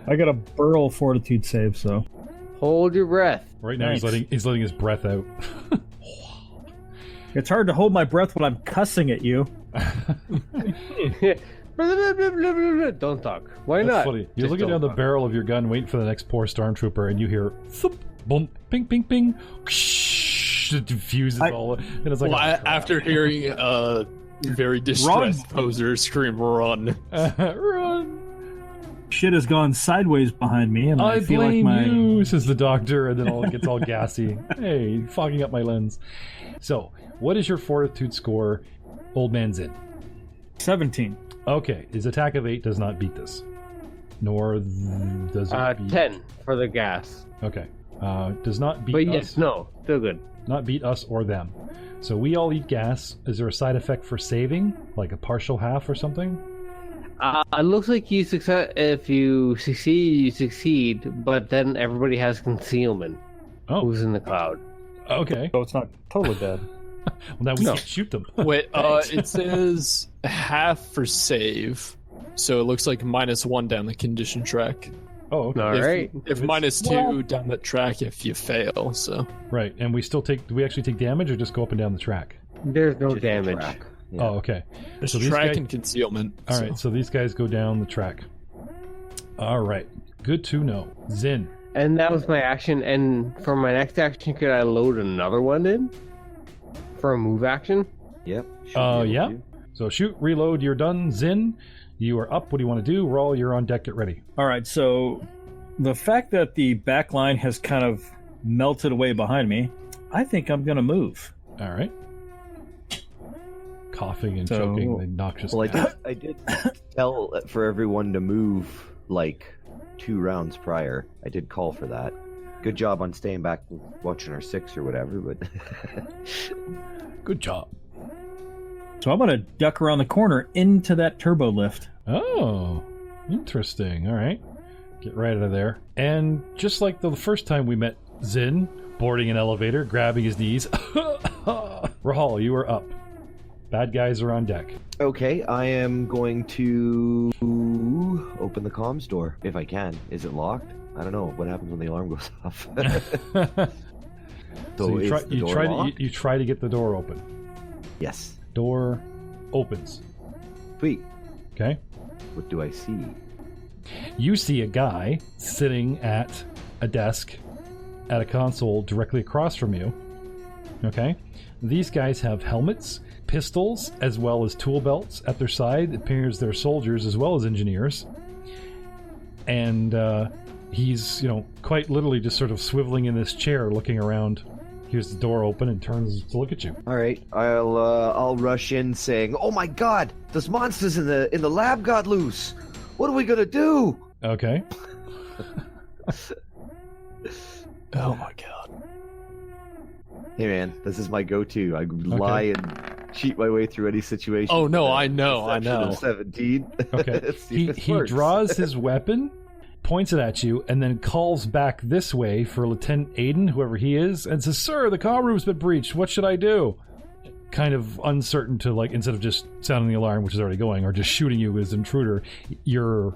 [SPEAKER 4] I got a burl fortitude save, so.
[SPEAKER 8] Hold your breath.
[SPEAKER 5] Right now
[SPEAKER 4] Thanks.
[SPEAKER 5] he's letting his breath out.
[SPEAKER 4] It's hard to hold my breath when I'm cussing at you.
[SPEAKER 8] Don't talk. Why
[SPEAKER 5] That's
[SPEAKER 8] not?
[SPEAKER 5] funny. You're looking down the barrel of your gun, waiting for the next poor stormtrooper, and you hear thump, bump, ping, ping, ping. It diffuses all. And it's like
[SPEAKER 6] after hearing very distressed Poser scream, "Run!"
[SPEAKER 5] Run!
[SPEAKER 4] Shit has gone sideways behind me, and I feel
[SPEAKER 5] blame
[SPEAKER 4] like
[SPEAKER 5] you, says the doctor, and then it gets all gassy. Hey, you're fogging up my lens. So, what is your fortitude score, Old Man Zin?
[SPEAKER 4] 17.
[SPEAKER 5] Okay, his attack of 8 does not beat this. Nor does it beat...
[SPEAKER 8] 10 for the gas.
[SPEAKER 5] Okay. Does not beat
[SPEAKER 8] but
[SPEAKER 5] us.
[SPEAKER 8] Yes, no, still good.
[SPEAKER 5] Not beat us or them. So we all eat gas. Is there a side effect for saving? Like a partial half or something?
[SPEAKER 8] It looks like you success. If you succeed, you succeed, but then everybody has concealment.
[SPEAKER 2] Oh.
[SPEAKER 8] Who's in the cloud?
[SPEAKER 2] Okay.
[SPEAKER 4] So it's not totally bad.
[SPEAKER 2] Well, now we can't shoot them.
[SPEAKER 6] Wait, it says half for save, so it looks like -1 down the condition track.
[SPEAKER 2] Oh, okay.
[SPEAKER 8] All right.
[SPEAKER 6] If -2 down the track if you fail, so.
[SPEAKER 2] Right, and we still take. Do we actually take damage or just go up and down the track?
[SPEAKER 8] There's no
[SPEAKER 3] Just
[SPEAKER 8] damage.
[SPEAKER 3] track. Yeah.
[SPEAKER 2] Oh, okay.
[SPEAKER 6] There's
[SPEAKER 2] So these
[SPEAKER 6] track
[SPEAKER 2] guys-
[SPEAKER 6] and concealment.
[SPEAKER 2] All right, so these guys go down the track. All right, good to know. Zin.
[SPEAKER 8] And that was my action. And for my next action, could I load another one in for a move action?
[SPEAKER 3] Yep. should be able
[SPEAKER 2] Yeah.
[SPEAKER 3] to.
[SPEAKER 2] So shoot, reload. You're done. Zin, you are up. What do you want to do? Roll. You're on deck. Get ready.
[SPEAKER 4] All right, so the fact that the back line has kind of melted away behind me, I think I'm going to move.
[SPEAKER 2] All right. Coughing and
[SPEAKER 4] So-
[SPEAKER 2] choking, the noxious.
[SPEAKER 3] Well,
[SPEAKER 2] gas.
[SPEAKER 3] I did tell for everyone to move like 2 rounds prior. I did call for that. Good job on staying back watching our 6 or whatever, but
[SPEAKER 2] Good job.
[SPEAKER 4] So I'm going to duck around the corner into that turbo lift.
[SPEAKER 2] Oh, interesting. All right. Get right out of there. And just like the first time we met Zin, boarding an elevator, grabbing his knees. Rahal, you are up. Bad guys are on deck.
[SPEAKER 3] okay, I am going to open the comms door if I can. Is it locked? I don't know. What happens when the alarm goes off?
[SPEAKER 2] So
[SPEAKER 3] is the door locked?
[SPEAKER 2] you try to get the door open.
[SPEAKER 3] Yes.
[SPEAKER 2] Door opens.
[SPEAKER 3] Sweet.
[SPEAKER 2] Okay.
[SPEAKER 3] What do I see?
[SPEAKER 2] You see a guy sitting at a desk at a console directly across from you. Okay? These guys have helmets, pistols, as well as tool belts at their side. It appears they're soldiers as well as engineers. And he's, quite literally just sort of swiveling in this chair looking around. Here's the door open and turns to look at you.
[SPEAKER 3] All right, I'll rush in saying, "Oh my God, those monsters in the lab got loose. What are we gonna do?"
[SPEAKER 2] Okay.
[SPEAKER 6] Oh my god.
[SPEAKER 3] Hey man, this is my go-to. I lie and cheat my way through any situation.
[SPEAKER 6] Oh, no,
[SPEAKER 3] with a
[SPEAKER 6] I know.
[SPEAKER 3] deception of 17.
[SPEAKER 2] Okay.
[SPEAKER 3] Let's see if it
[SPEAKER 2] He
[SPEAKER 3] works.
[SPEAKER 2] draws his weapon, points it at you, and then calls back this way for Lieutenant Aiden, whoever he is, and says, "Sir, the comm room's been breached. What should I do?" Kind of uncertain to, instead of just sounding the alarm, which is already going, or just shooting you as intruder, your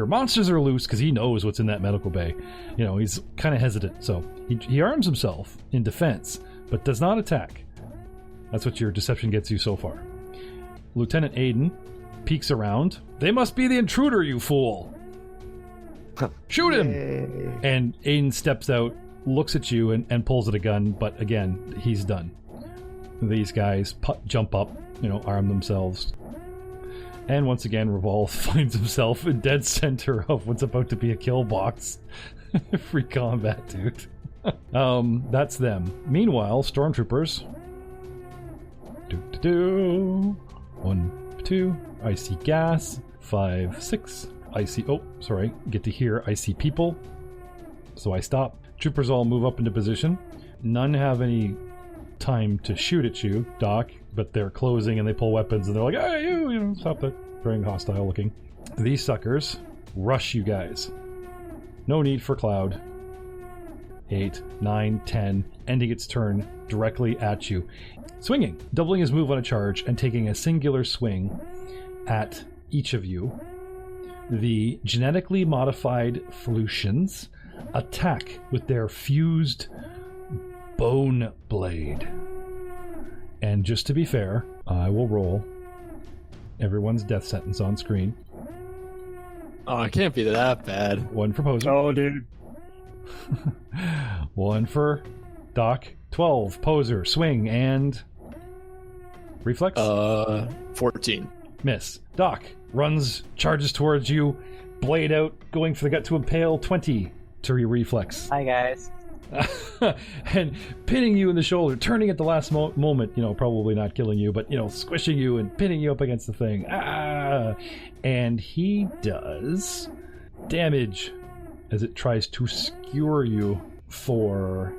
[SPEAKER 2] monsters are loose because he knows what's in that medical bay. He's kind of hesitant, so he arms himself in defense, but does not attack. That's what your deception gets you so far. Lieutenant Aiden peeks around. "They must be the intruder, you fool! Shoot him!"
[SPEAKER 3] Yay.
[SPEAKER 2] And Aiden steps out, looks at you, and pulls at a gun, but again, he's done. These guys jump up, arm themselves. And once again, Revolve finds himself in dead center of what's about to be a kill box. Free combat, dude. That's them. Meanwhile, stormtroopers. 1, 2. I see gas. 5, 6. I see. Oh, sorry. Get to here. I see people. So I stop. Troopers all move up into position. None have any time to shoot at you, Doc, but they're closing and they pull weapons and they're like, "Hey, you stop that." Very hostile looking. These suckers rush you guys. No need for Cloud. 8, 9, 10, ending its turn directly at you. Swinging, doubling his move on a charge and taking a singular swing at each of you. The genetically modified Felucians attack with their fused bone blade. And just to be fair, I will roll everyone's death sentence on screen.
[SPEAKER 6] Oh, it can't be that bad.
[SPEAKER 2] 1 for Poser.
[SPEAKER 4] Oh, dude.
[SPEAKER 2] 1 for Doc. 12. Poser. Swing and reflex.
[SPEAKER 6] 14.
[SPEAKER 2] Miss. Doc runs, charges towards you, blade out, going for the gut to impale. 20 to your reflex.
[SPEAKER 1] Hi, guys.
[SPEAKER 2] And pinning you in the shoulder, turning at the last moment, probably not killing you, but, squishing you and pinning you up against the thing. And he does damage as it tries to skewer you for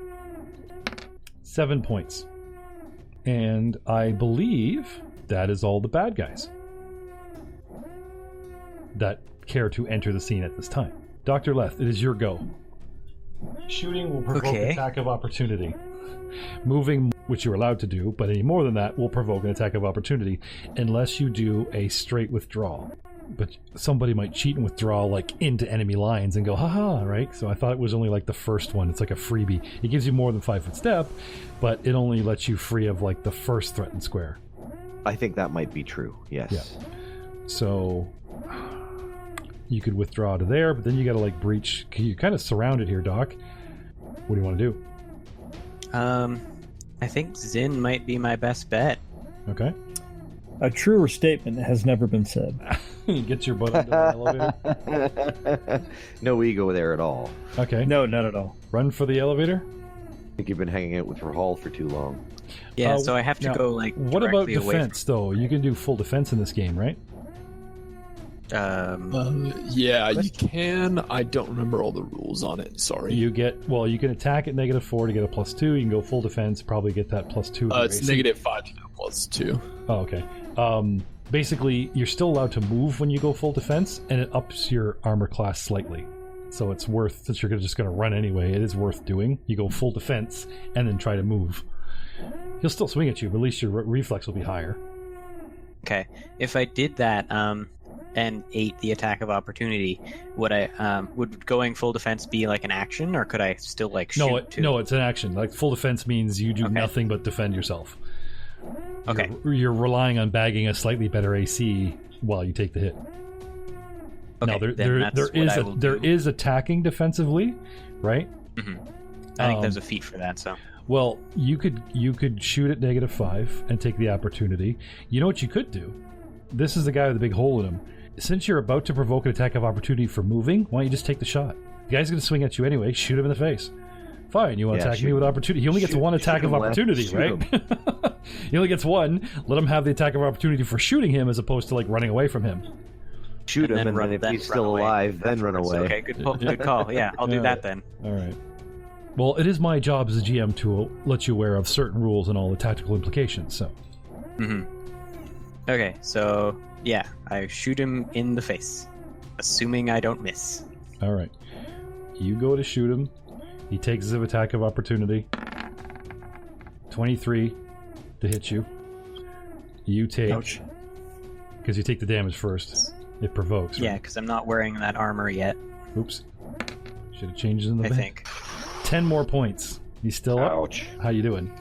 [SPEAKER 2] 7 points. And I believe that is all the bad guys. that care to enter the scene at this time. Dr. Leth, it is your go. Shooting will provoke an attack of opportunity. Moving, which you're allowed to do, but any more than that will provoke an attack of opportunity unless you do a straight withdrawal. But somebody might cheat and withdraw like into enemy lines and go, haha, right? So I thought it was only like the first one. It's like a freebie. It gives you more than 5 foot step, but it only lets you free of like the first threatened square.
[SPEAKER 3] I think that might be true, yes.
[SPEAKER 2] Yeah. So you could withdraw to there, but then you gotta like breach. You're kind of surrounded here, Doc. What do you want to do?
[SPEAKER 1] I think Zin might be my best bet.
[SPEAKER 2] Okay.
[SPEAKER 4] A truer statement has never been said.
[SPEAKER 2] Get your butt into the elevator.
[SPEAKER 3] No ego there at all.
[SPEAKER 2] Okay.
[SPEAKER 4] No, not at all.
[SPEAKER 2] Run for the elevator.
[SPEAKER 3] I think you've been hanging out with Rahal for too long.
[SPEAKER 1] Yeah, so I have to go like.
[SPEAKER 2] What about
[SPEAKER 1] directly away
[SPEAKER 2] defense, though? You can do full defense in this game, right?
[SPEAKER 6] Yeah, you can. I don't remember all the rules on it. Sorry.
[SPEAKER 2] You can attack at -4 to get a +2. You can go full defense, probably get that +2.
[SPEAKER 6] It's -5 to go +2.
[SPEAKER 2] Oh, okay. Basically, you're still allowed to move when you go full defense, and it ups your armor class slightly. So it's worth, since you're just going to run anyway, it is worth doing. You go full defense and then try to move. He'll still swing at you, but at least your reflex will be higher.
[SPEAKER 1] Okay. If I did that, and ate the attack of opportunity, would going full defense be like an action, or could I still like shoot?
[SPEAKER 2] No, it's an action. Like full defense means you do nothing but defend yourself.
[SPEAKER 1] Okay.
[SPEAKER 2] You're relying on bagging a slightly better AC while you take the hit.
[SPEAKER 1] Okay,
[SPEAKER 2] now there is attacking defensively, right?
[SPEAKER 1] Mm-hmm. I think there's a feat for that. So.
[SPEAKER 2] Well, you could shoot at -5 and take the opportunity. You know what you could do? This is the guy with the big hole in him. Since you're about to provoke an attack of opportunity for moving, why don't you just take the shot? The guy's going to swing at you anyway. Shoot him in the face. Fine, you want to attack me with opportunity. He only gets one attack of opportunity, right? He only gets one. Let him have the attack of opportunity for shooting him as opposed to like running away from him.
[SPEAKER 3] Shoot him, and then if he's still alive, then run away.
[SPEAKER 1] Okay, good call. Yeah, I'll do that then.
[SPEAKER 2] All right. Well, it is my job as a GM to let you aware of certain rules and all the tactical implications, so.
[SPEAKER 1] Mm-hmm. Okay, so, yeah, I shoot him in the face, assuming I don't miss.
[SPEAKER 2] All right. You go to shoot him. He takes his attack of opportunity. 23 to hit you. You take... Ouch. Because you take the damage first. It provokes, right?
[SPEAKER 1] Yeah, because I'm not wearing that armor yet.
[SPEAKER 2] Oops. Should have changed in the
[SPEAKER 1] I think.
[SPEAKER 2] 10 more points. He's still up?
[SPEAKER 3] Ouch.
[SPEAKER 2] How you doing?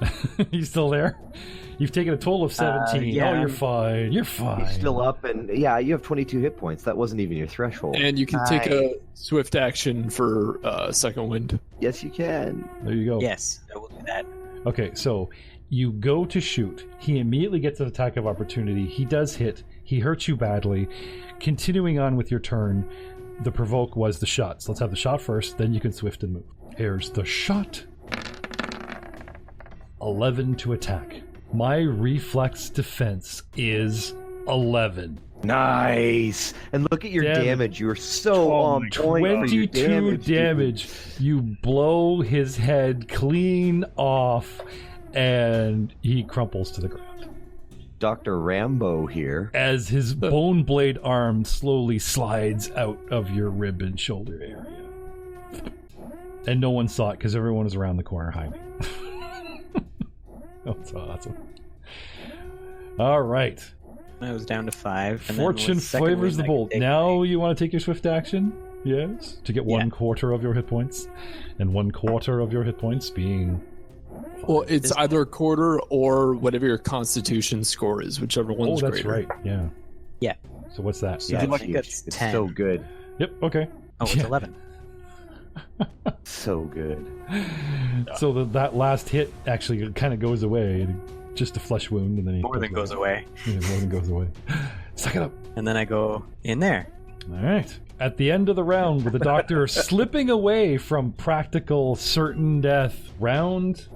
[SPEAKER 2] You still there? You've taken a total of 17.
[SPEAKER 1] Yeah.
[SPEAKER 2] Oh, you're fine. You're fine.
[SPEAKER 3] He's still up, and yeah, you have 22 hit points. That wasn't even your threshold.
[SPEAKER 6] And you can take a swift action for second wind.
[SPEAKER 3] Yes, you can.
[SPEAKER 2] There you go.
[SPEAKER 1] Yes, I will do that.
[SPEAKER 2] Okay, so you go to shoot. He immediately gets an attack of opportunity. He does hit. He hurts you badly. Continuing on with your turn, the provoke was the shot. So let's have the shot first, then you can swift and move. Here's the shot. 11 to attack. My reflex defense is 11.
[SPEAKER 3] Nice. And look at your damage. You're so on point.
[SPEAKER 2] 22 damage. You blow his head clean off, and he crumples to the ground.
[SPEAKER 3] Dr. Rambo here.
[SPEAKER 2] As his bone blade arm slowly slides out of your rib and shoulder area. And no one saw it because everyone was around the corner hiding. That's awesome. All right.
[SPEAKER 1] I was down to 5.
[SPEAKER 2] Fortune favors the bold. Now you want to take your swift action? Yes. To get 1/4 of your hit points. And 1/4 of your hit points being...
[SPEAKER 6] Well, it's either a quarter or whatever your constitution score is, whichever one's
[SPEAKER 2] greater.
[SPEAKER 6] greater.
[SPEAKER 2] Right. Yeah.
[SPEAKER 1] Yeah.
[SPEAKER 2] So what's that?
[SPEAKER 3] Yeah,
[SPEAKER 1] I think it's 10.
[SPEAKER 3] It's so good.
[SPEAKER 2] Yep. Okay.
[SPEAKER 1] Oh, it's 11.
[SPEAKER 3] So good.
[SPEAKER 2] So that last hit actually kind of goes away, just a flesh wound, and then he
[SPEAKER 1] More than goes away.
[SPEAKER 2] Yeah, more than goes away. Suck it up.
[SPEAKER 1] And then I go in there.
[SPEAKER 2] All right. At the end of the round, with the doctor slipping away from practical certain death, round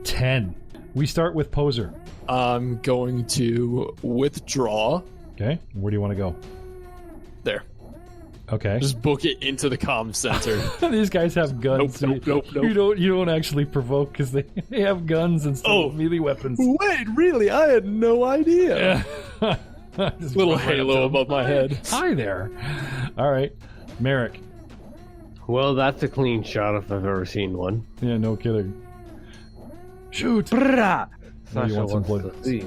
[SPEAKER 2] 10. We start with Poser.
[SPEAKER 6] I'm going to withdraw.
[SPEAKER 2] Okay. Where do you want to go?
[SPEAKER 6] There.
[SPEAKER 2] Okay.
[SPEAKER 6] Just book it into the comm center.
[SPEAKER 2] These guys have guns.
[SPEAKER 6] Nope.
[SPEAKER 2] You don't actually provoke because they have guns instead of melee weapons.
[SPEAKER 6] Wait, really? I had no idea.
[SPEAKER 2] Just
[SPEAKER 6] Little
[SPEAKER 2] run right up
[SPEAKER 6] halo
[SPEAKER 2] to him.
[SPEAKER 6] above my head.
[SPEAKER 2] Hi there. All right, Merrick.
[SPEAKER 8] Well, that's a clean shot if I've ever seen one.
[SPEAKER 2] Yeah, no kidding. Shoot.
[SPEAKER 3] Brrrah!
[SPEAKER 2] Now you
[SPEAKER 8] Sasha
[SPEAKER 2] want some
[SPEAKER 8] wants
[SPEAKER 2] blood.
[SPEAKER 8] to see.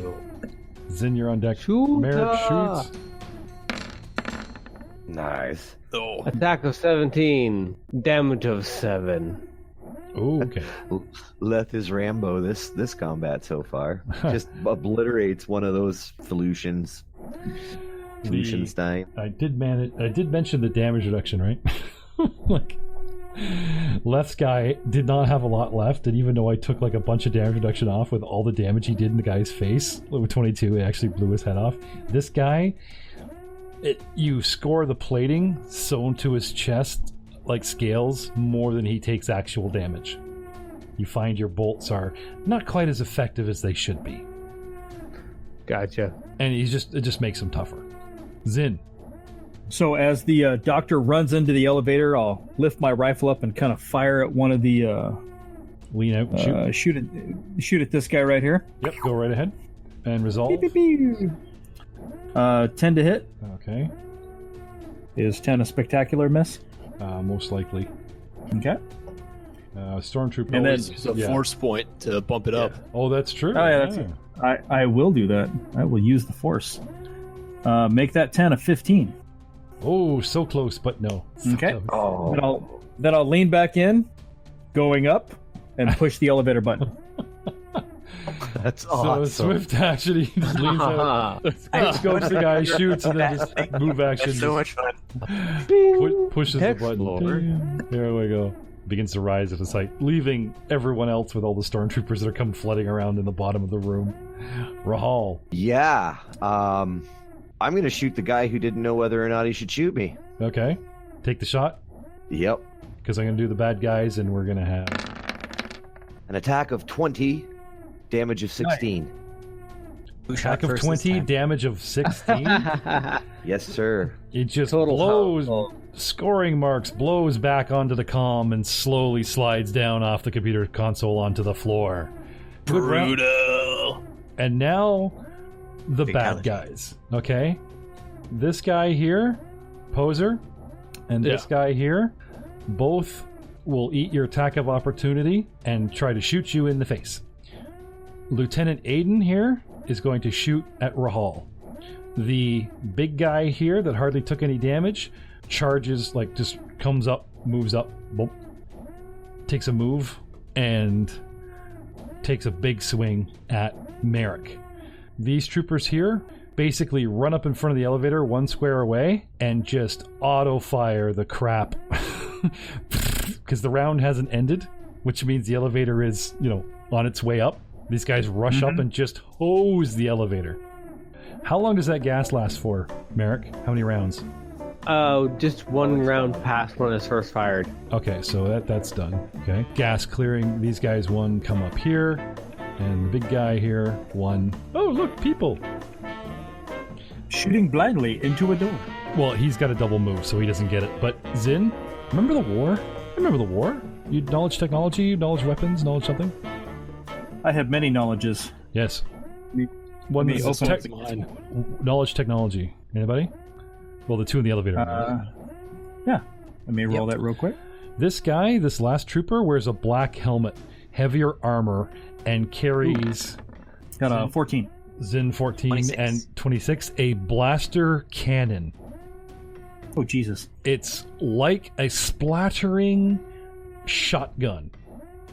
[SPEAKER 2] Zin, you're on deck.
[SPEAKER 8] Shoot.
[SPEAKER 2] Merrick shoots.
[SPEAKER 3] Nice.
[SPEAKER 6] Oh.
[SPEAKER 8] Attack of 17. Damage of 7.
[SPEAKER 2] Ooh, okay.
[SPEAKER 3] Leth is Rambo this combat so far. Just obliterates one of those Felucians. Felucianstein.
[SPEAKER 2] I did mention the damage reduction, right? Like, Left's guy did not have a lot left, and even though I took like a bunch of damage reduction off with all the damage he did in the guy's face, with 22, it actually blew his head off. This guy, you score the plating sewn to his chest like scales more than he takes actual damage. You find your bolts are not quite as effective as they should be.
[SPEAKER 8] Gotcha.
[SPEAKER 2] And it just makes him tougher. Zin.
[SPEAKER 4] So as the doctor runs into the elevator, I'll lift my rifle up and kind of fire at one of the
[SPEAKER 2] Lean out and shoot.
[SPEAKER 4] shoot at this guy right here.
[SPEAKER 2] Yep, go right ahead. And resolve.
[SPEAKER 4] Pew, pew, pew. 10 to hit.
[SPEAKER 2] Okay.
[SPEAKER 4] Is 10 a spectacular miss?
[SPEAKER 2] Most likely.
[SPEAKER 4] Okay.
[SPEAKER 2] Stormtrooper.
[SPEAKER 4] And then-
[SPEAKER 2] always-
[SPEAKER 6] Use a
[SPEAKER 2] yeah.
[SPEAKER 6] force point to bump it up.
[SPEAKER 2] Oh, that's true.
[SPEAKER 4] Oh, yeah, that's it. I will do that. I will use the force. Make that 10 a 15.
[SPEAKER 2] Oh, so close, but no. So
[SPEAKER 4] Okay.
[SPEAKER 2] close.
[SPEAKER 3] Oh.
[SPEAKER 4] Then I'll lean back in, going up, and push the elevator button.
[SPEAKER 3] That's
[SPEAKER 2] So
[SPEAKER 3] awesome.
[SPEAKER 2] swift action, he just leans out, scopes the guy, shoots, and then just move action.
[SPEAKER 1] It's so much fun.
[SPEAKER 2] Pushes the button.
[SPEAKER 3] Explore.
[SPEAKER 2] There we go. Begins to rise at the sight, leaving everyone else with all the stormtroopers that are come flooding around in the bottom of the room. Rahal.
[SPEAKER 3] Yeah. I'm going to shoot the guy who didn't know whether or not he should shoot me.
[SPEAKER 2] Okay. Take the shot,
[SPEAKER 3] Yep.
[SPEAKER 2] because I'm going to do the bad guys, and we're going to have...
[SPEAKER 3] An attack of 20, damage of 16.
[SPEAKER 1] Who shot
[SPEAKER 2] Attack of
[SPEAKER 1] first this
[SPEAKER 2] 20,
[SPEAKER 1] time?
[SPEAKER 2] damage of 16.
[SPEAKER 3] Yes, sir.
[SPEAKER 2] It just
[SPEAKER 8] Total
[SPEAKER 2] blows,
[SPEAKER 8] household.
[SPEAKER 2] scoring marks, blows back onto the comm and slowly slides down off the computer console onto the floor. Good round.
[SPEAKER 6] Brutal.
[SPEAKER 2] And now, the bad
[SPEAKER 1] Fatality.
[SPEAKER 2] guys. Okay? This guy here, Poser, and this guy here, both will eat your attack of opportunity and try to shoot you in the face. Lieutenant Aiden here is going to shoot at Rahal. The big guy here that hardly took any damage charges, like just comes up, moves up, boom, takes a move, and takes a big swing at Merrick. These troopers here basically run up in front of the elevator 1 square away and just auto-fire the crap. Because the round hasn't ended, which means the elevator is, on its way up. These guys rush up and just hose the elevator. How long does that gas last for, Merrick? How many rounds?
[SPEAKER 8] Just one round past when it's first fired.
[SPEAKER 2] Okay, so that's done. Okay. Gas clearing. These guys, one come up here. And the big guy here, one. Oh, look, people.
[SPEAKER 4] Shooting blindly into a door.
[SPEAKER 2] Well, he's got a double move, so he doesn't get it. But Zin, remember the war? Remember the war? You knowledge technology, knowledge weapons, knowledge something?
[SPEAKER 4] I have many knowledges.
[SPEAKER 2] Yes.
[SPEAKER 4] Me-
[SPEAKER 2] One
[SPEAKER 4] me
[SPEAKER 2] is
[SPEAKER 4] open
[SPEAKER 2] tech- knowledge technology. Anybody? Well, the two in the elevator.
[SPEAKER 4] Yeah. Let me roll that real quick.
[SPEAKER 2] This guy, this last trooper, wears a black helmet, heavier armor, and carries
[SPEAKER 4] Got a 14.
[SPEAKER 2] Zin 14
[SPEAKER 1] 26.
[SPEAKER 2] and 26, a blaster cannon.
[SPEAKER 4] Oh, Jesus.
[SPEAKER 2] It's like a splattering shotgun,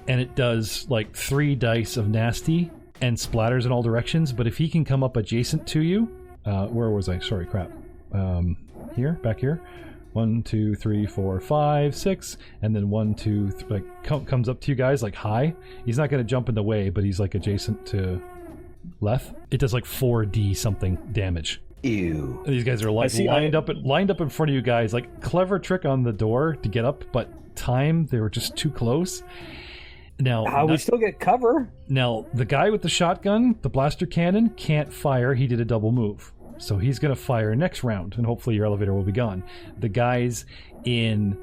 [SPEAKER 2] and it does like 3 dice of nasty and splatters in all directions. But if he can come up adjacent to you, where was I? Sorry, crap. Here, back here. 1, 2, 3, 4, 5, 6, and then 1, 2, comes up to you guys like high. He's not going to jump in the way, but he's like adjacent to Leth. It does like 4d something damage.
[SPEAKER 3] Ew.
[SPEAKER 2] And these guys are like lined up in front of you guys. Like clever trick on the door to get up, but time they were just too close. Now
[SPEAKER 4] we still get cover.
[SPEAKER 2] Now the guy with the shotgun, the blaster cannon, can't fire. He did a double move. So he's going to fire next round, and hopefully your elevator will be gone. The guys in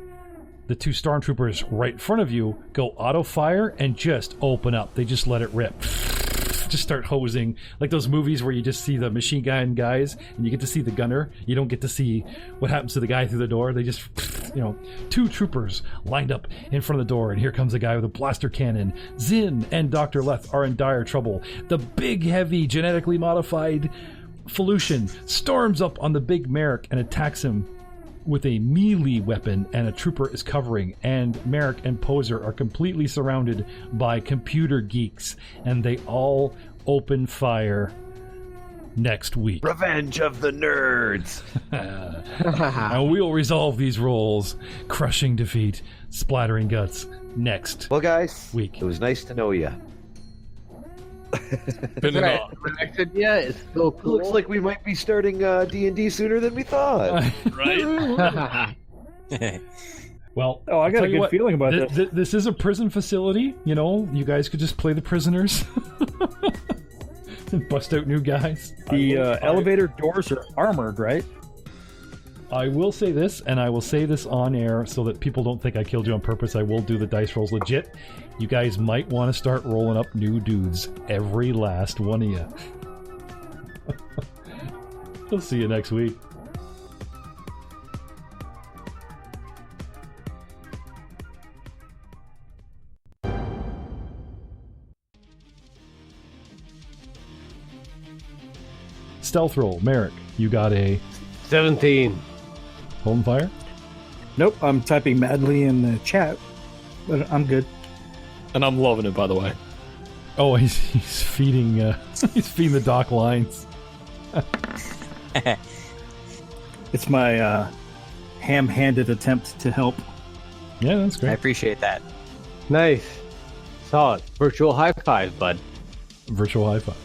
[SPEAKER 2] the 2 stormtroopers right in front of you go auto-fire and just open up. They just let it rip. just start hosing, like those movies where you just see the machine gun guys and you get to see the gunner. You don't get to see what happens to the guy through the door. They just, two troopers lined up in front of the door, and here comes a guy with a blaster cannon. Zin and Dr. Leth are in dire trouble. The big, heavy, genetically modified Felucian storms up on the big Merrick and attacks him with a melee weapon, and a trooper is covering, and Merrick and Poser are completely surrounded by computer geeks, and they all open fire next week.
[SPEAKER 3] Revenge of the nerds.
[SPEAKER 2] And we'll resolve these roles, crushing defeat, splattering guts, next
[SPEAKER 3] Well, guys,
[SPEAKER 2] week.
[SPEAKER 3] it was nice to know you.
[SPEAKER 6] Been an
[SPEAKER 8] Right.
[SPEAKER 6] honor.
[SPEAKER 8] My next idea is so cool.
[SPEAKER 3] Looks like we might be starting D&D sooner than we thought.
[SPEAKER 6] Right?
[SPEAKER 2] Well,
[SPEAKER 4] Oh, I got
[SPEAKER 2] tell
[SPEAKER 4] a
[SPEAKER 2] you
[SPEAKER 4] good
[SPEAKER 2] what,
[SPEAKER 4] feeling about this.
[SPEAKER 2] This is a prison facility. You guys could just play the prisoners. And bust out new guys.
[SPEAKER 4] The elevator doors are armored, right?
[SPEAKER 2] I will say this, and I will say this on air so that people don't think I killed you on purpose. I will do the dice rolls legit. You guys might want to start rolling up new dudes. Every last one of you. We'll see you next week. Stealth roll. Merrick, you got a
[SPEAKER 8] 17.
[SPEAKER 2] home fire?
[SPEAKER 4] Nope, I'm typing madly in the chat, but I'm good.
[SPEAKER 6] And I'm loving it, by the way.
[SPEAKER 2] Oh, he's feeding he's feeding the dock lines.
[SPEAKER 4] It's my ham-handed attempt to help.
[SPEAKER 2] Yeah, that's
[SPEAKER 1] I
[SPEAKER 2] great.
[SPEAKER 1] appreciate that.
[SPEAKER 8] Nice. Solid. Virtual high five, bud.
[SPEAKER 2] Virtual high five.